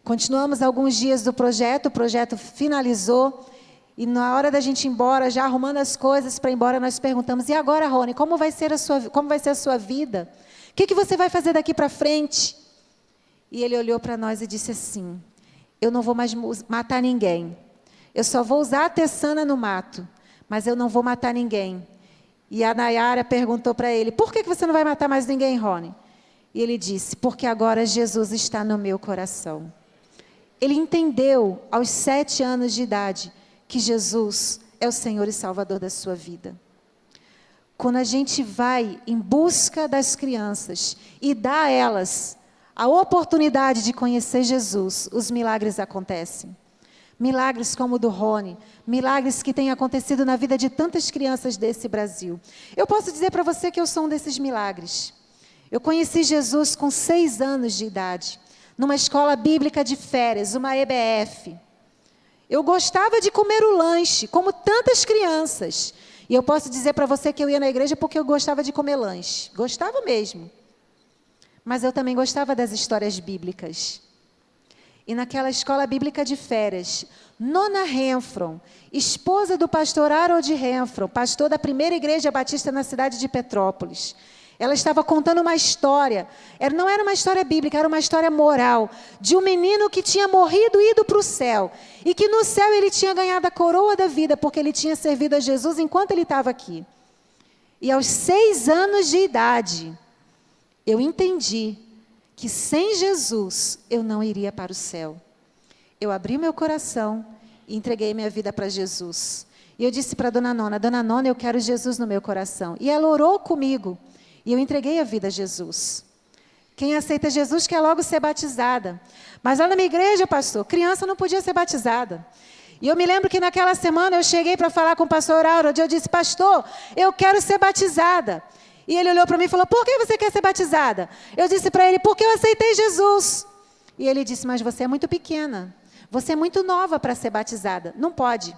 Continuamos alguns dias do projeto, o projeto finalizou, e na hora da gente ir embora, já arrumando as coisas para ir embora, nós perguntamos: e agora, Rony, como vai ser a sua vida? O que você vai fazer daqui para frente? E ele olhou para nós e disse assim: eu não vou mais matar ninguém. Eu só vou usar a teçana no mato, mas eu não vou matar ninguém. E a Nayara perguntou para ele: por que você não vai matar mais ninguém, Rony? E ele disse: porque agora Jesus está no meu coração. Ele entendeu aos 7 anos de idade que Jesus é o Senhor e Salvador da sua vida. Quando a gente vai em busca das crianças e dá a elas a oportunidade de conhecer Jesus, os milagres acontecem. Milagres como o do Rony, milagres que têm acontecido na vida de tantas crianças desse Brasil. Eu posso dizer para você que eu sou um desses milagres. Eu conheci Jesus com 6 anos de idade, numa escola bíblica de férias, uma EBF. Eu gostava de comer o lanche, como tantas crianças. E eu posso dizer para você que eu ia na igreja porque eu gostava de comer lanche. Gostava mesmo. Mas eu também gostava das histórias bíblicas. E naquela escola bíblica de férias, Nona Renfron, esposa do pastor Harold Renfron, pastor da primeira igreja batista na cidade de Petrópolis, ela estava contando uma história, não era uma história bíblica, era uma história moral, de um menino que tinha morrido e ido para o céu, e que no céu ele tinha ganhado a coroa da vida, porque ele tinha servido a Jesus enquanto ele estava aqui. E aos 6 anos de idade, eu entendi que sem Jesus eu não iria para o céu. Eu abri meu coração e entreguei minha vida para Jesus. E eu disse para Dona Nona, eu quero Jesus no meu coração. E ela orou comigo. E eu entreguei a vida a Jesus. Quem aceita Jesus quer logo ser batizada. Mas lá na minha igreja, pastor, criança não podia ser batizada. E eu me lembro que naquela semana eu cheguei para falar com o pastor Harold, eu disse: pastor, eu quero ser batizada. E ele olhou para mim e falou: por que você quer ser batizada? Eu disse para ele: porque eu aceitei Jesus. E ele disse: mas você é muito pequena. Você é muito nova para ser batizada. Não pode.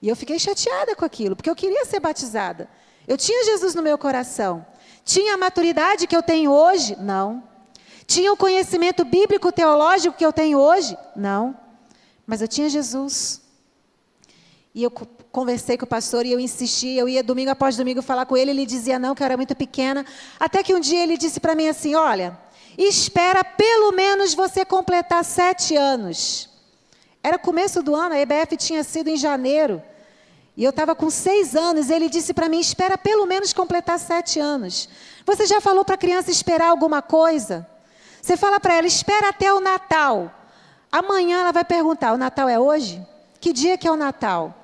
E eu fiquei chateada com aquilo, porque eu queria ser batizada. Eu tinha Jesus no meu coração. Tinha a maturidade que eu tenho hoje? Não. Tinha o conhecimento bíblico, teológico que eu tenho hoje? Não. Mas eu tinha Jesus. E eu conversei com o pastor e eu insisti, eu ia domingo após domingo falar com ele, ele dizia não, que eu era muito pequena. Até que um dia ele disse para mim assim: olha, espera pelo menos você completar 7 anos. Era começo do ano, a EBF tinha sido em janeiro. E eu estava com 6 anos, e ele disse para mim: espera pelo menos completar 7 anos. Você já falou para a criança esperar alguma coisa? Você fala para ela: espera até o Natal. Amanhã ela vai perguntar: o Natal é hoje? Que dia que é o Natal?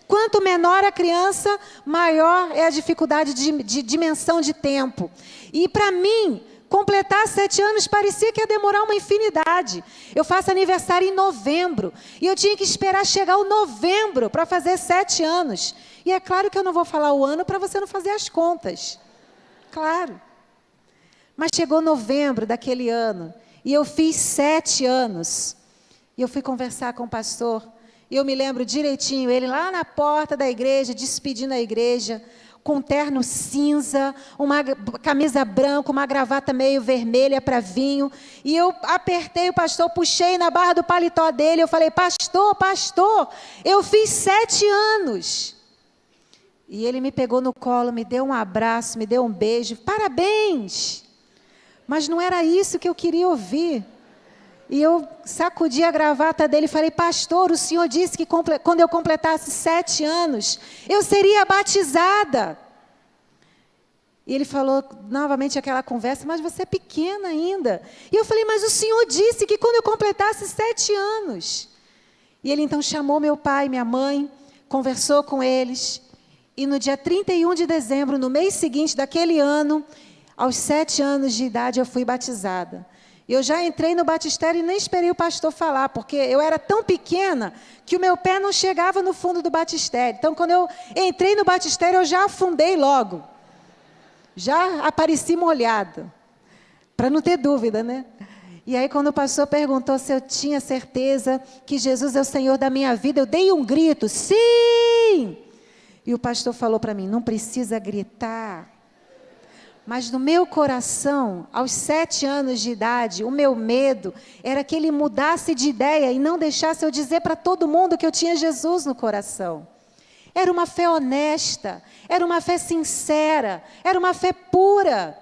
Quanto menor a criança, maior é a dificuldade de dimensão de tempo. E para mim, completar 7 anos parecia que ia demorar uma infinidade. Eu faço aniversário em novembro. E eu tinha que esperar chegar o novembro para fazer 7 anos. E é claro que eu não vou falar o ano para você não fazer as contas. Claro. Mas chegou novembro daquele ano. E eu fiz 7 anos. E eu fui conversar com o pastor. E eu me lembro direitinho, ele lá na porta da igreja, despedindo a igreja, com um terno cinza, uma camisa branca, uma gravata meio vermelha para vinho. E eu apertei o pastor, puxei na barra do paletó dele, eu falei: pastor, eu fiz 7 anos. E ele me pegou no colo, me deu um abraço, me deu um beijo. Parabéns! Mas não era isso que eu queria ouvir. E eu sacudi a gravata dele e falei, pastor, o senhor disse que quando eu completasse 7 anos, eu seria batizada. E ele falou novamente aquela conversa, mas você é pequena ainda. E eu falei, mas o senhor disse que quando eu completasse 7 anos. E ele então chamou meu pai e minha mãe, conversou com eles. E no dia 31 de dezembro, no mês seguinte daquele ano, aos 7 anos de idade, eu fui batizada. Eu já entrei no batistério e nem esperei o pastor falar, porque eu era tão pequena que o meu pé não chegava no fundo do batistério. Então, quando eu entrei no batistério, eu já afundei logo. Já apareci molhada, para não ter dúvida, né? E aí, quando o pastor perguntou se eu tinha certeza que Jesus é o Senhor da minha vida, eu dei um grito, sim! E o pastor falou para mim, não precisa gritar. Mas no meu coração, aos 7 anos de idade, o meu medo era que ele mudasse de ideia e não deixasse eu dizer para todo mundo que eu tinha Jesus no coração. Era uma fé honesta, era uma fé sincera, era uma fé pura.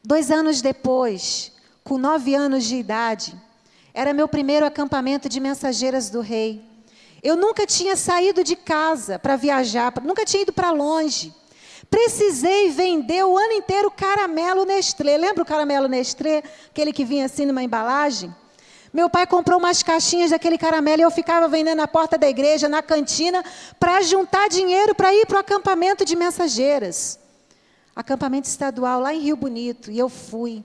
2 anos depois, com 9 anos de idade, era meu primeiro acampamento de mensageiras do rei. Eu nunca tinha saído de casa para viajar, nunca tinha ido para longe. Precisei vender o ano inteiro caramelo Nestlé. Lembra o caramelo Nestlé? Aquele que vinha assim numa embalagem? Meu pai comprou umas caixinhas daquele caramelo e eu ficava vendendo na porta da igreja, na cantina, para juntar dinheiro para ir para o acampamento de mensageiras. Acampamento estadual lá em Rio Bonito. E eu fui.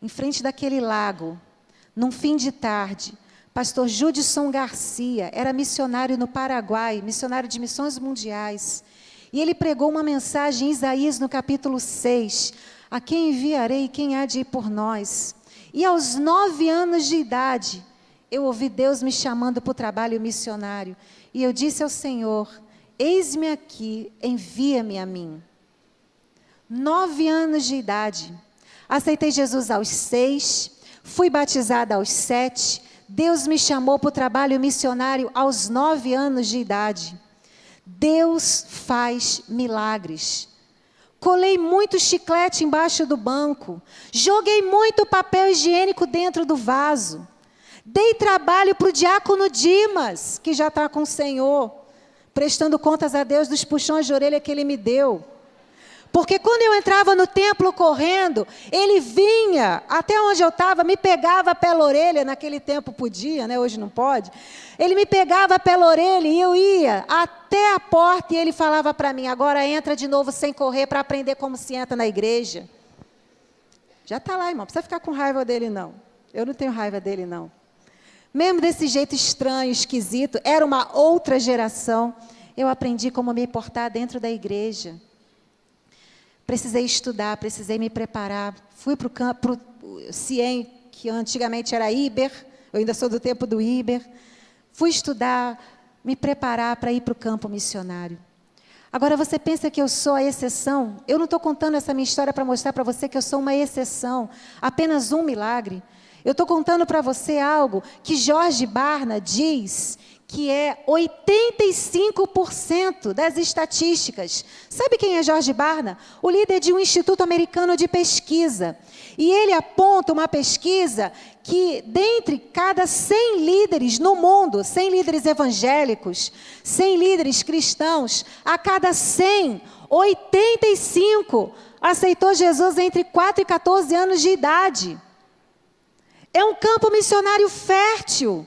Em frente daquele lago, num fim de tarde, pastor Judson Garcia era missionário no Paraguai, missionário de missões mundiais. E ele pregou uma mensagem em Isaías no capítulo 6. A quem enviarei e quem há de ir por nós? E aos 9 anos de idade, eu ouvi Deus me chamando para o trabalho missionário. E eu disse ao Senhor, eis-me aqui, envia-me a mim. 9 anos de idade. Aceitei Jesus aos 6, fui batizada aos 7. Deus me chamou para o trabalho missionário aos 9 anos de idade. Deus faz milagres. Colei muito chiclete embaixo do banco. Joguei muito papel higiênico dentro do vaso. Dei trabalho para o diácono Dimas, que já está com o Senhor, prestando contas a Deus dos puxões de orelha que Ele me deu. Porque quando eu entrava no templo correndo, ele vinha até onde eu estava, me pegava pela orelha, naquele tempo podia, né? Hoje não pode. Ele me pegava pela orelha e eu ia até a porta e ele falava para mim, agora entra de novo sem correr para aprender como se entra na igreja. Já está lá, irmão, não precisa ficar com raiva dele não. Eu não tenho raiva dele não. Mesmo desse jeito estranho, esquisito, era uma outra geração, eu aprendi como me portar dentro da igreja. Precisei estudar, precisei me preparar. Fui para o CIEM, que antigamente era Iber, eu ainda sou do tempo do Iber. Fui estudar, me preparar para ir para o campo missionário. Agora, você pensa que eu sou a exceção? Eu não estou contando essa minha história para mostrar para você que eu sou uma exceção, apenas um milagre. Eu estou contando para você algo que Jorge Barna diz que é 85% das estatísticas. Sabe quem é Jorge Barna? O líder de um instituto americano de pesquisa. E ele aponta uma pesquisa que, dentre cada 100 líderes no mundo, 100 líderes evangélicos, 100 líderes cristãos, a cada 100, 85 aceitou Jesus entre 4 e 14 anos de idade. É um campo missionário fértil.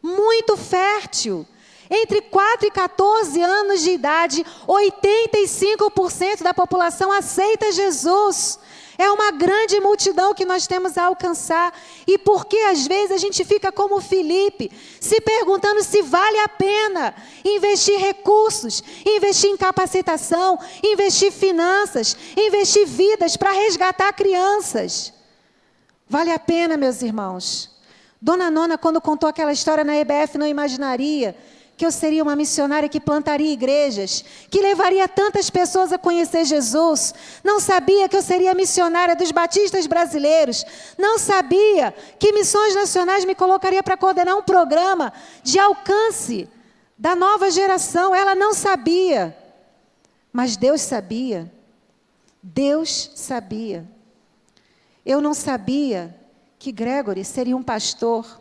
Muito fértil. Entre 4 e 14 anos de idade, 85% da população aceita Jesus. É uma grande multidão que nós temos a alcançar. E por que às vezes a gente fica como Filipe, se perguntando se vale a pena investir recursos, investir em capacitação, investir finanças, investir vidas para resgatar crianças. Vale a pena, meus irmãos. Dona Nona, quando contou aquela história na EBF, não imaginaria que eu seria uma missionária que plantaria igrejas, que levaria tantas pessoas a conhecer Jesus. Não sabia que eu seria missionária dos batistas brasileiros. Não sabia que Missões Nacionais me colocaria para coordenar um programa de alcance da nova geração. Ela não sabia, mas Deus sabia. Deus sabia. Eu não sabia que Gregory seria um pastor,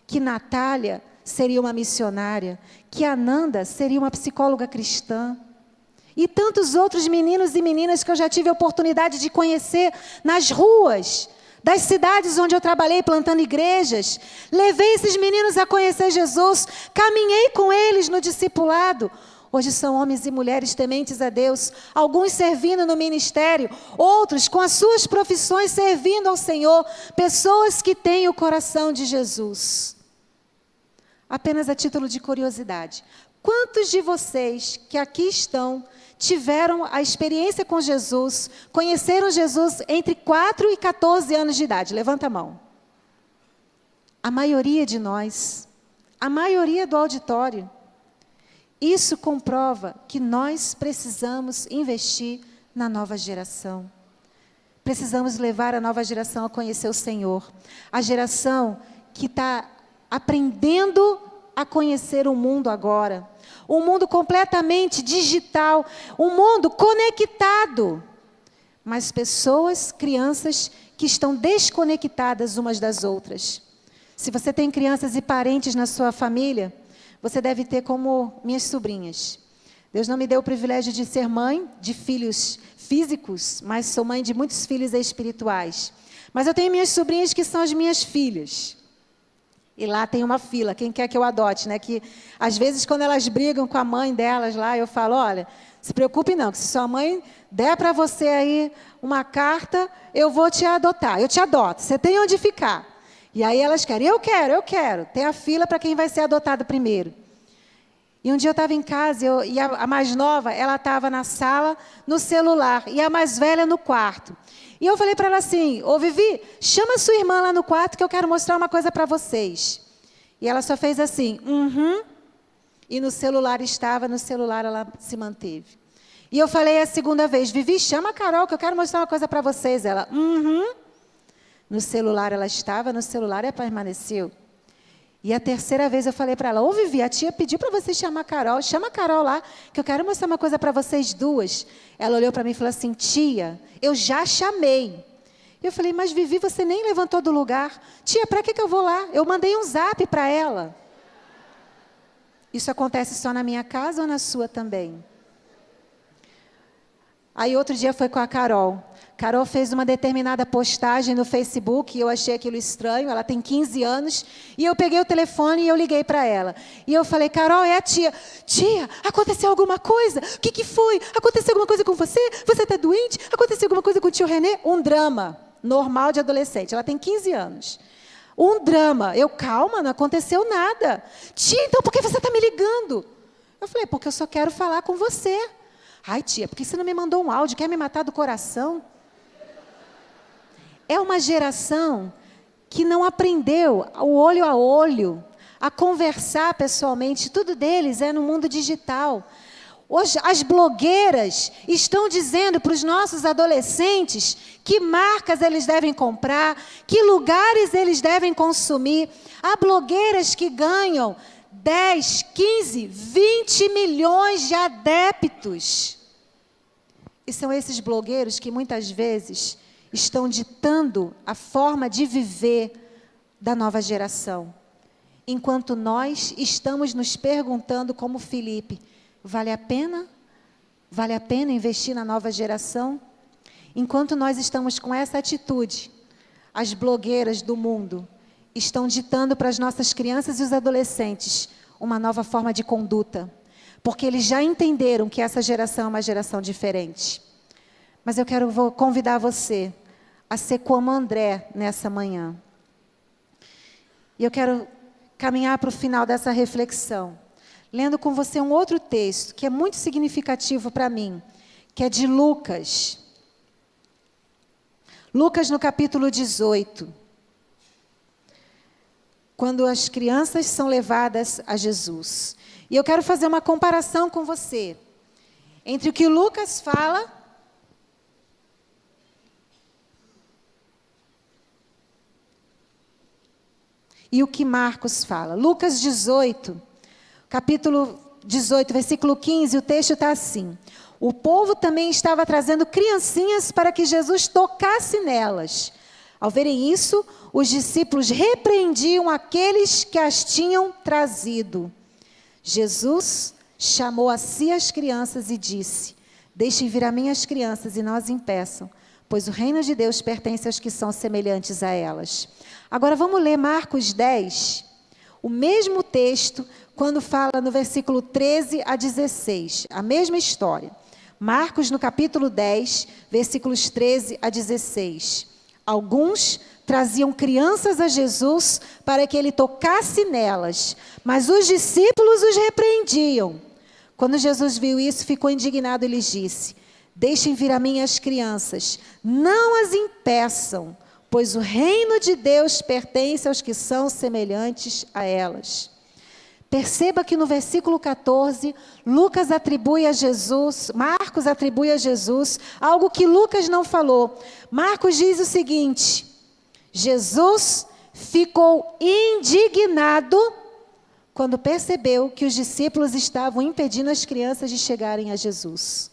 que Natália seria uma missionária, que Ananda seria uma psicóloga cristã. E tantos outros meninos e meninas que eu já tive a oportunidade de conhecer nas ruas das cidades onde eu trabalhei plantando igrejas. Levei esses meninos a conhecer Jesus, caminhei com eles no discipulado. Hoje são homens e mulheres tementes a Deus, alguns servindo no ministério, outros com as suas profissões servindo ao Senhor, pessoas que têm o coração de Jesus. Apenas a título de curiosidade, quantos de vocês que aqui estão tiveram a experiência com Jesus, conheceram Jesus entre 4 e 14 anos de idade? Levanta a mão. A maioria de nós, a maioria do auditório. Isso comprova que nós precisamos investir na nova geração. Precisamos levar a nova geração a conhecer o Senhor. A geração que está aprendendo a conhecer o mundo agora. Um mundo completamente digital, um mundo conectado. Mas pessoas, crianças que estão desconectadas umas das outras. Se você tem crianças e parentes na sua família, você deve ter como minhas sobrinhas. Deus não me deu o privilégio de ser mãe de filhos físicos, mas sou mãe de muitos filhos espirituais. Mas eu tenho minhas sobrinhas que são as minhas filhas. E lá tem uma fila, quem quer que eu adote, né? Que às vezes quando elas brigam com a mãe delas lá, eu falo, olha, se preocupe não, que se sua mãe der para você aí uma carta, eu vou te adotar, eu te adoto, você tem onde ficar. E aí elas querem, eu quero. Tem a fila para quem vai ser adotado primeiro. E um dia eu estava em casa, e a mais nova, ela estava na sala, no celular, e a mais velha no quarto. E eu falei para ela assim, ô Vivi, chama sua irmã lá no quarto que eu quero mostrar uma coisa para vocês. E ela só fez assim, e no celular ela se manteve. E eu falei a segunda vez, Vivi, chama a Carol que eu quero mostrar uma coisa para vocês. Ela, No celular ela estava, no celular ela permaneceu. E a terceira vez eu falei para ela, ô Vivi, a tia pediu para você chamar a Carol, chama a Carol lá, que eu quero mostrar uma coisa para vocês duas. Ela olhou para mim e falou assim, tia, eu já chamei. Eu falei, mas Vivi, você nem levantou do lugar. Tia, para que eu vou lá? Eu mandei um zap para ela. Isso acontece só na minha casa ou na sua também? Aí outro dia foi com a Carol. Carol fez uma determinada postagem no Facebook e eu achei aquilo estranho, ela tem 15 anos, e eu peguei o telefone e eu liguei para ela. E eu falei, Carol, é a tia. Tia, aconteceu alguma coisa? O que foi? Aconteceu alguma coisa com você? Você está doente? Aconteceu alguma coisa com o tio Renê? Um drama normal de adolescente, ela tem 15 anos. Um drama. Eu, calma, não aconteceu nada. Tia, então por que você está me ligando? Eu falei, porque eu só quero falar com você. Ai, tia, por que você não me mandou um áudio? Quer me matar do coração? É uma geração que não aprendeu o olho a olho, a conversar pessoalmente. Tudo deles é no mundo digital. Hoje, as blogueiras estão dizendo para os nossos adolescentes que marcas eles devem comprar, que lugares eles devem consumir. Há blogueiras que ganham 10, 15, 20 milhões de adeptos. E são esses blogueiros que muitas vezes estão ditando a forma de viver da nova geração. Enquanto nós estamos nos perguntando como Filipe, vale a pena? Vale a pena investir na nova geração? Enquanto nós estamos com essa atitude, as blogueiras do mundo estão ditando para as nossas crianças e os adolescentes uma nova forma de conduta, porque eles já entenderam que essa geração é uma geração diferente. Mas eu vou convidar você a ser como André nessa manhã. E eu quero caminhar para o final dessa reflexão, lendo com você um outro texto, que é muito significativo para mim, que é de Lucas. Lucas no capítulo 18. Quando as crianças são levadas a Jesus. E eu quero fazer uma comparação com você, entre o que Lucas fala e o que Marcos fala. Lucas 18, capítulo 18, versículo 15, o texto está assim: o povo também estava trazendo criancinhas para que Jesus tocasse nelas. Ao verem isso, os discípulos repreendiam aqueles que as tinham trazido. Jesus chamou a si as crianças e disse: deixem vir a mim as crianças e não as impeçam, pois o reino de Deus pertence aos que são semelhantes a elas. Agora vamos ler Marcos 10, o mesmo texto, quando fala no versículo 13 a 16, a mesma história. Marcos, no capítulo 10, versículos 13 a 16. Alguns traziam crianças a Jesus para que ele tocasse nelas, mas os discípulos os repreendiam. Quando Jesus viu isso, ficou indignado e lhes disse: deixem vir a mim as crianças, não as impeçam, pois o reino de Deus pertence aos que são semelhantes a elas. Perceba que no versículo 14, Marcos atribui a Jesus algo que Lucas não falou. Marcos diz o seguinte: Jesus ficou indignado quando percebeu que os discípulos estavam impedindo as crianças de chegarem a Jesus.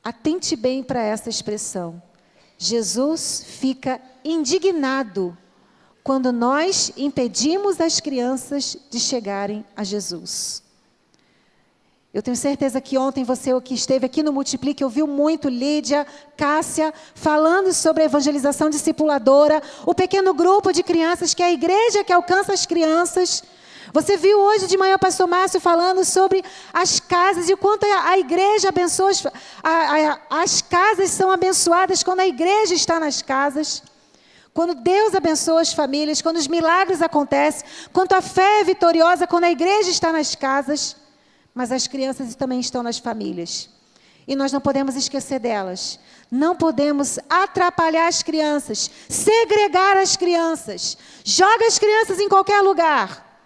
Atente bem para essa expressão. Jesus fica indignado quando nós impedimos as crianças de chegarem a Jesus. Eu tenho certeza que ontem você que esteve aqui no Multiplique ouviu muito Lídia, Cássia, falando sobre a evangelização discipuladora, o pequeno grupo de crianças que é a igreja que alcança as crianças. Você viu hoje de manhã o pastor Márcio falando sobre as casas e o quanto a igreja abençoa, as casas são abençoadas quando a igreja está nas casas. Quando Deus abençoa as famílias, quando os milagres acontecem, quanto a fé é vitoriosa quando a igreja está nas casas, mas as crianças também estão nas famílias. E nós não podemos esquecer delas. Não podemos atrapalhar as crianças, segregar as crianças. Joga as crianças em qualquer lugar,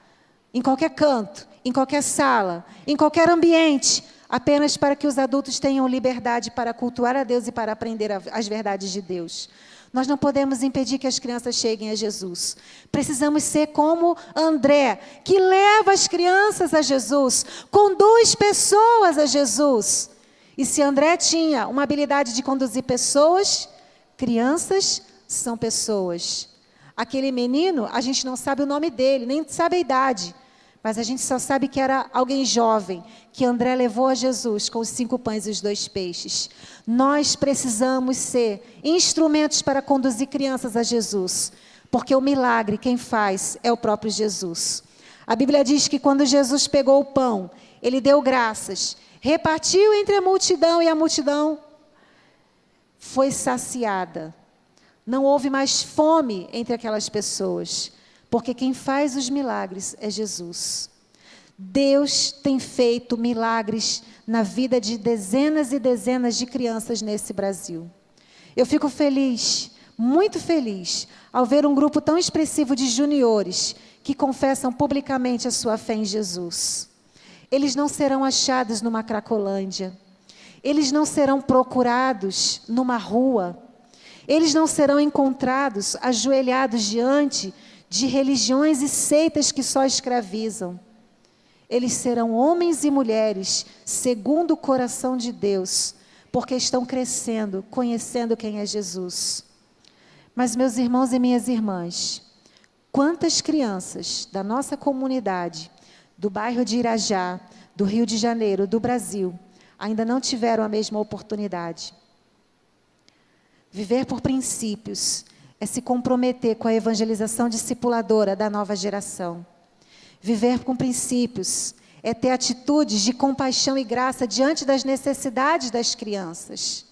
em qualquer canto, em qualquer sala, em qualquer ambiente, apenas para que os adultos tenham liberdade para cultuar a Deus e para aprender as verdades de Deus. Nós não podemos impedir que as crianças cheguem a Jesus. Precisamos ser como André, que leva as crianças a Jesus, conduz pessoas a Jesus. E se André tinha uma habilidade de conduzir pessoas, crianças são pessoas. Aquele menino, a gente não sabe o nome dele, nem sabe a idade, mas a gente só sabe que era alguém jovem, que André levou a Jesus com os 5 pães e os 2 peixes. Nós precisamos ser instrumentos para conduzir crianças a Jesus, porque o milagre quem faz é o próprio Jesus. A Bíblia diz que quando Jesus pegou o pão, ele deu graças, repartiu entre a multidão e a multidão foi saciada. Não houve mais fome entre aquelas pessoas, porque quem faz os milagres é Jesus. Deus tem feito milagres na vida de dezenas e dezenas de crianças nesse Brasil. Eu fico feliz, muito feliz, ao ver um grupo tão expressivo de juniores que confessam publicamente a sua fé em Jesus. Eles não serão achados numa Cracolândia. Eles não serão procurados numa rua. Eles não serão encontrados ajoelhados diante de religiões e seitas que só escravizam. Eles serão homens e mulheres segundo o coração de Deus, porque estão crescendo, conhecendo quem é Jesus. Mas, meus irmãos e minhas irmãs, quantas crianças da nossa comunidade, do bairro de Irajá, do Rio de Janeiro, do Brasil, ainda não tiveram a mesma oportunidade? Viver por princípios é se comprometer com a evangelização discipuladora da nova geração. Viver com princípios é ter atitudes de compaixão e graça diante das necessidades das crianças.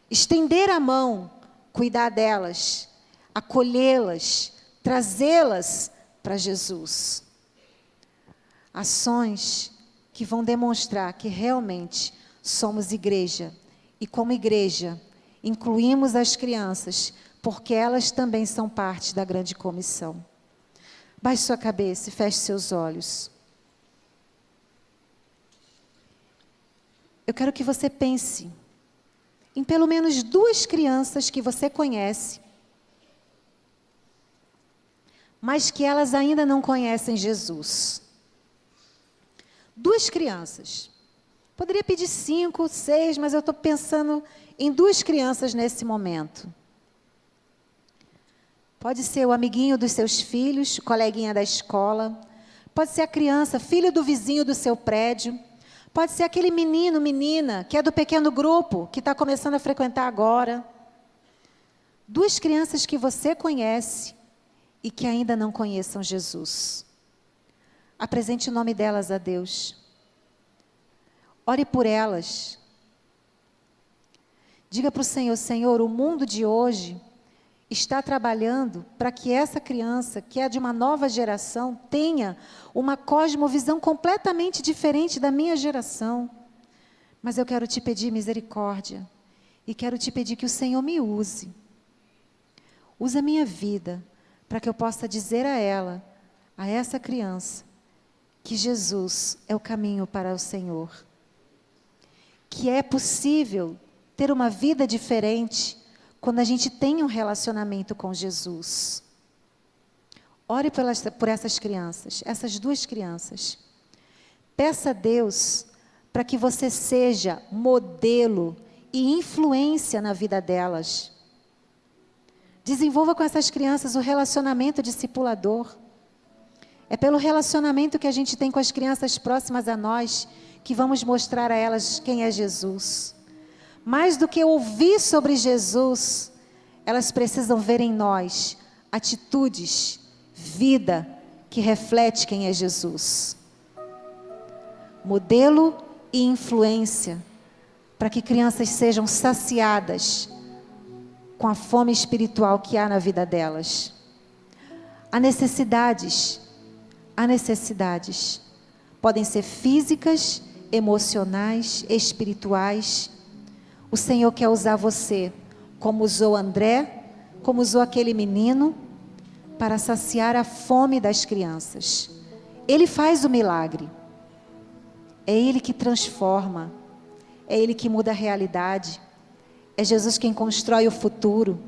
Estender a mão, cuidar delas, acolhê-las, trazê-las para Jesus. Ações que vão demonstrar que realmente somos igreja. E como igreja, incluímos as crianças, porque elas também são parte da grande comissão. Baixe sua cabeça e feche seus olhos. Eu quero que você pense em pelo menos 2 crianças que você conhece, mas que elas ainda não conhecem Jesus. 2 crianças. Poderia pedir 5, 6, mas eu estou pensando em 2 crianças nesse momento. Pode ser o amiguinho dos seus filhos, o coleguinha da escola. Pode ser a criança, filho do vizinho do seu prédio. Pode ser aquele menino, menina, que é do pequeno grupo, que está começando a frequentar agora. 2 crianças que você conhece e que ainda não conheçam Jesus. Apresente o nome delas a Deus. Ore por elas. Diga para o Senhor, Senhor, o mundo de hoje está trabalhando para que essa criança, que é de uma nova geração, tenha uma cosmovisão completamente diferente da minha geração. Mas eu quero te pedir misericórdia e quero te pedir que o Senhor me use. Use a minha vida para que eu possa dizer a ela, a essa criança, que Jesus é o caminho para o Senhor. Que é possível ter uma vida diferente quando a gente tem um relacionamento com Jesus. Ore por essas crianças, essas 2 crianças. Peça a Deus para que você seja modelo e influência na vida delas. Desenvolva com essas crianças o relacionamento discipulador. É pelo relacionamento que a gente tem com as crianças próximas a nós que vamos mostrar a elas quem é Jesus. Mais do que ouvir sobre Jesus, elas precisam ver em nós atitudes, vida que reflete quem é Jesus. Modelo e influência para que crianças sejam saciadas com a fome espiritual que há na vida delas. Há necessidades. Podem ser físicas, emocionais, espirituais. O Senhor quer usar você, como usou André, como usou aquele menino, para saciar a fome das crianças. Ele faz o milagre. É Ele que transforma. É Ele que muda a realidade. É Jesus quem constrói o futuro.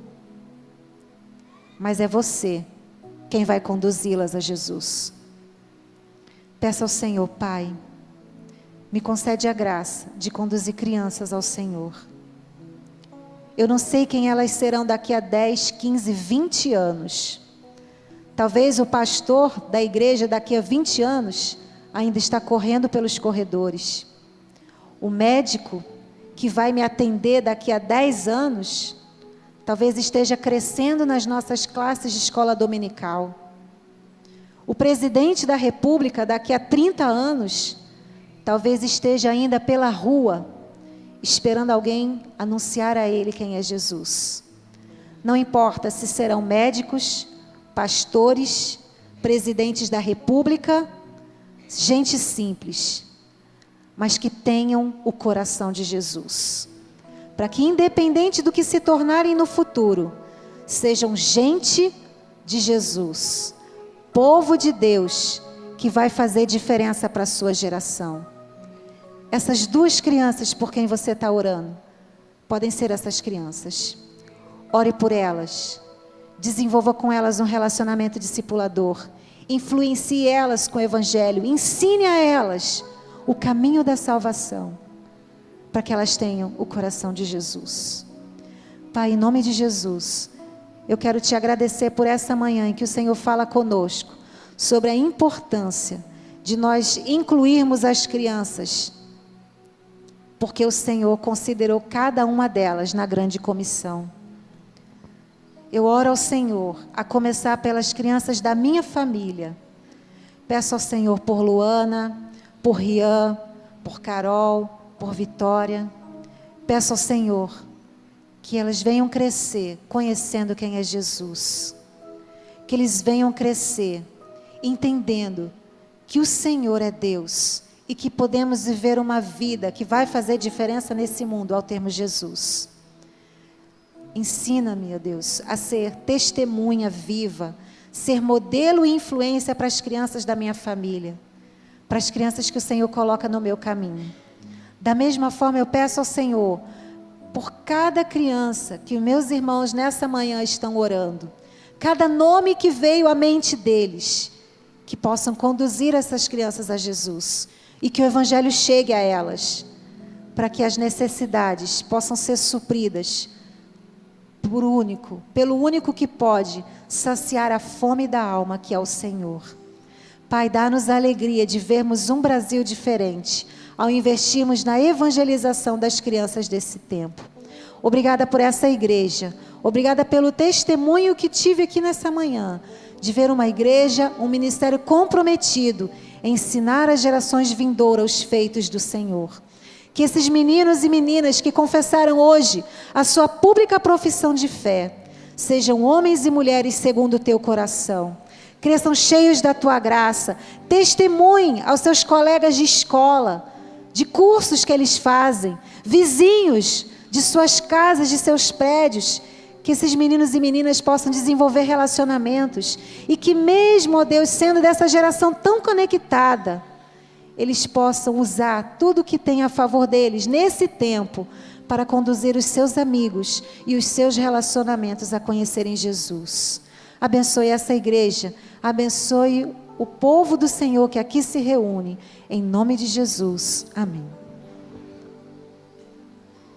Mas é você quem vai conduzi-las a Jesus. Peça ao Senhor, Pai, me concede a graça de conduzir crianças ao Senhor. Eu não sei quem elas serão daqui a 10, 15, 20 anos. Talvez o pastor da igreja daqui a 20 anos ainda está correndo pelos corredores. O médico que vai me atender daqui a 10 anos, talvez esteja crescendo nas nossas classes de escola dominical. O presidente da República daqui a 30 anos, talvez esteja ainda pela rua, esperando alguém anunciar a ele quem é Jesus. Não importa se serão médicos, pastores, presidentes da República, gente simples, mas que tenham o coração de Jesus. Para que, independente do que se tornarem no futuro, sejam gente de Jesus, povo de Deus, que vai fazer diferença para a sua geração. Essas 2 crianças por quem você está orando, podem ser essas crianças. Ore por elas. Desenvolva com elas um relacionamento discipulador. Influencie elas com o Evangelho. Ensine a elas o caminho da salvação, para que elas tenham o coração de Jesus. Pai, em nome de Jesus, eu quero te agradecer por essa manhã em que o Senhor fala conosco sobre a importância de nós incluirmos as crianças, porque o Senhor considerou cada uma delas na grande comissão. Eu oro ao Senhor, a começar pelas crianças da minha família. Peço ao Senhor por Luana, por Rian, por Carol, por Vitória. Peço ao Senhor que elas venham crescer conhecendo quem é Jesus. Que eles venham crescer entendendo que o Senhor é Deus e que podemos viver uma vida que vai fazer diferença nesse mundo ao termos Jesus. Ensina-me, ó Deus, a ser testemunha viva, ser modelo e influência para as crianças da minha família, para as crianças que o Senhor coloca no meu caminho. Da mesma forma, eu peço ao Senhor, por cada criança que os meus irmãos nessa manhã estão orando, cada nome que veio à mente deles, que possam conduzir essas crianças a Jesus. e que o Evangelho chegue a elas, para que as necessidades possam ser supridas pelo único que pode saciar a fome da alma, que é o Senhor. Pai, dá-nos a alegria de vermos um Brasil diferente, ao investirmos na evangelização das crianças desse tempo. Obrigada por essa igreja, obrigada pelo testemunho que tive aqui nessa manhã, de ver uma igreja, um ministério comprometido em ensinar às gerações vindouras os feitos do Senhor. Que esses meninos e meninas que confessaram hoje a sua pública profissão de fé, sejam homens e mulheres segundo o teu coração, cresçam cheios da tua graça, testemunhem aos seus colegas de escola, de cursos que eles fazem, vizinhos de suas casas, de seus prédios, que esses meninos e meninas possam desenvolver relacionamentos e que mesmo, ó Deus, sendo dessa geração tão conectada, eles possam usar tudo que tem a favor deles nesse tempo para conduzir os seus amigos e os seus relacionamentos a conhecerem Jesus. Abençoe essa igreja, abençoe o povo do Senhor que aqui se reúne, em nome de Jesus. Amém.